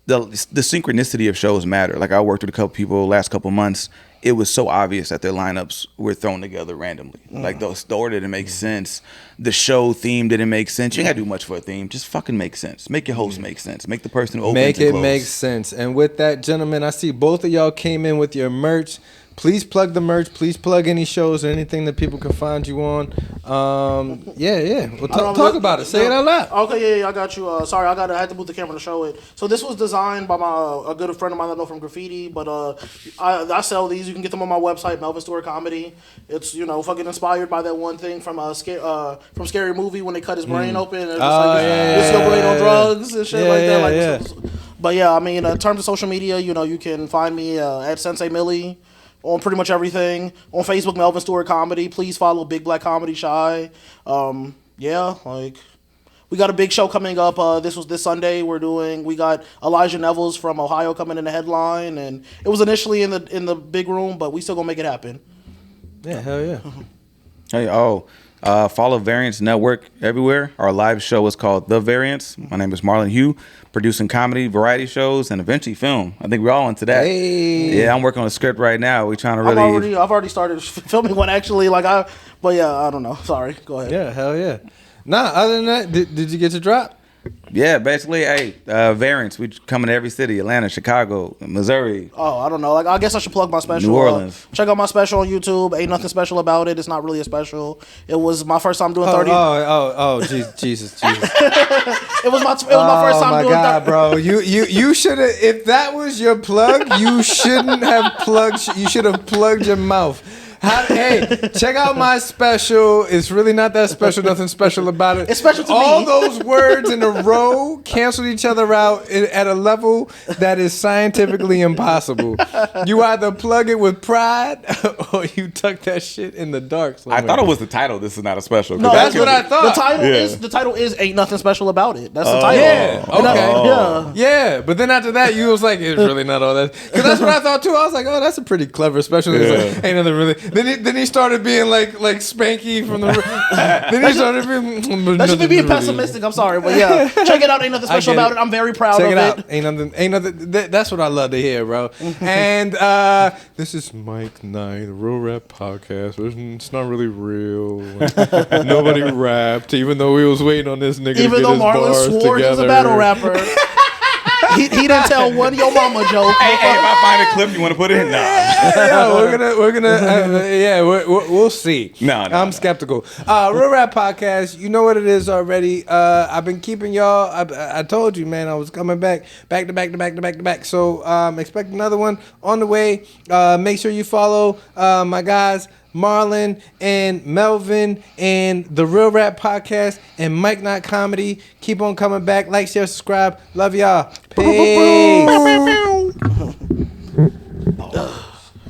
the synchronicity of shows matter. Like I worked with a couple people last couple months. It was so obvious that their lineups were thrown together randomly. Like the order didn't make sense. The show theme didn't make sense. You ain't gotta do much for a theme. Just fucking make sense. Make your host make sense. Make the person who opens Make and it close. make sense. And with that, gentlemen, I see both of y'all came in with your merch. Please plug the merch. Please plug any shows or anything that people can find you on. Yeah. Well, talk about it. Say it out loud. Okay, yeah, I got you. Sorry, I had to move the camera to show it. So this was designed by a good friend of mine that I know from graffiti. But I sell these. You can get them on my website, Melvin Stewart Comedy. It's fucking inspired by that one thing from Scary Movie when they cut his brain open. And it's it's your brain on drugs and shit like that. But yeah, I mean, in terms of social media, you can find me at Sensei Millie. On pretty much everything. On Facebook, Melvin Stewart Comedy. Please follow Big Black Comedy Shy. We got a big show coming up. This Sunday. We got Elijah Nevels from Ohio coming in the headline, and it was initially in the big room, but we still gonna make it happen. Yeah, hell yeah. Hey, follow Variance Network everywhere. Our live show is called The Variance. My name is Marlon Hugh, producing comedy, variety shows, and eventually film. I think we're all into that. Hey. Yeah, I'm working on a script right now. We're trying to really... I've already started filming one actually. I don't know. Sorry. Go ahead. Yeah, hell yeah. Nah, other than that, did you get your drop? Yeah, basically, Variance. We coming to every city: Atlanta, Chicago, Missouri. Oh, I don't know. I guess I should plug my special. New Orleans. Check out my special on YouTube. Ain't nothing special about it. It's not really a special. It was my first time doing 30. Jesus. It was my first time doing 30. Oh my God, bro. You should have. If that was your plug, you shouldn't have plugged. You should have plugged your mouth. Hey, check out my special. It's really not that special. Nothing special about it. It's special to me. All those words in a row canceled each other out at a level that is scientifically impossible. You either plug it with pride or you tuck that shit in the dark somewhere. I thought it was the title. This is not a special. No, that's what I thought. The title is Ain't Nothing Special About It. That's the title. Yeah. Okay. Yeah. But then after that, you was like, it's really not all that. Because that's what I thought too. I was like, oh, that's a pretty clever special. It's like, ain't nothing really. Then he started being like Spanky from the. Then he started being. That should be being pessimistic. I'm sorry, but yeah, check it out. Ain't nothing special about it. I'm very proud check of it. Out. It. Ain't nothing. That's what I love to hear, bro. And this is Mike Knight, the Real Rap Podcast. It's not really real. Nobody rapped, even though we was waiting on this nigga. Even to get though his Marlon bars swore together. he was a battle rapper. He didn't tell one Yo Mama joke. Hey, if I find a clip you want to put in, nah. We'll see. No, I'm skeptical. Real Rap Podcast, you know what it is already. I've been keeping y'all. I told you, man, I was coming back to back. So expect another one on the way. Make sure you follow my guys. Marlon and Melvin and the Real Rap Podcast and Mike Knott Comedy. Keep on coming back. Like, share, subscribe. Love y'all. Peace.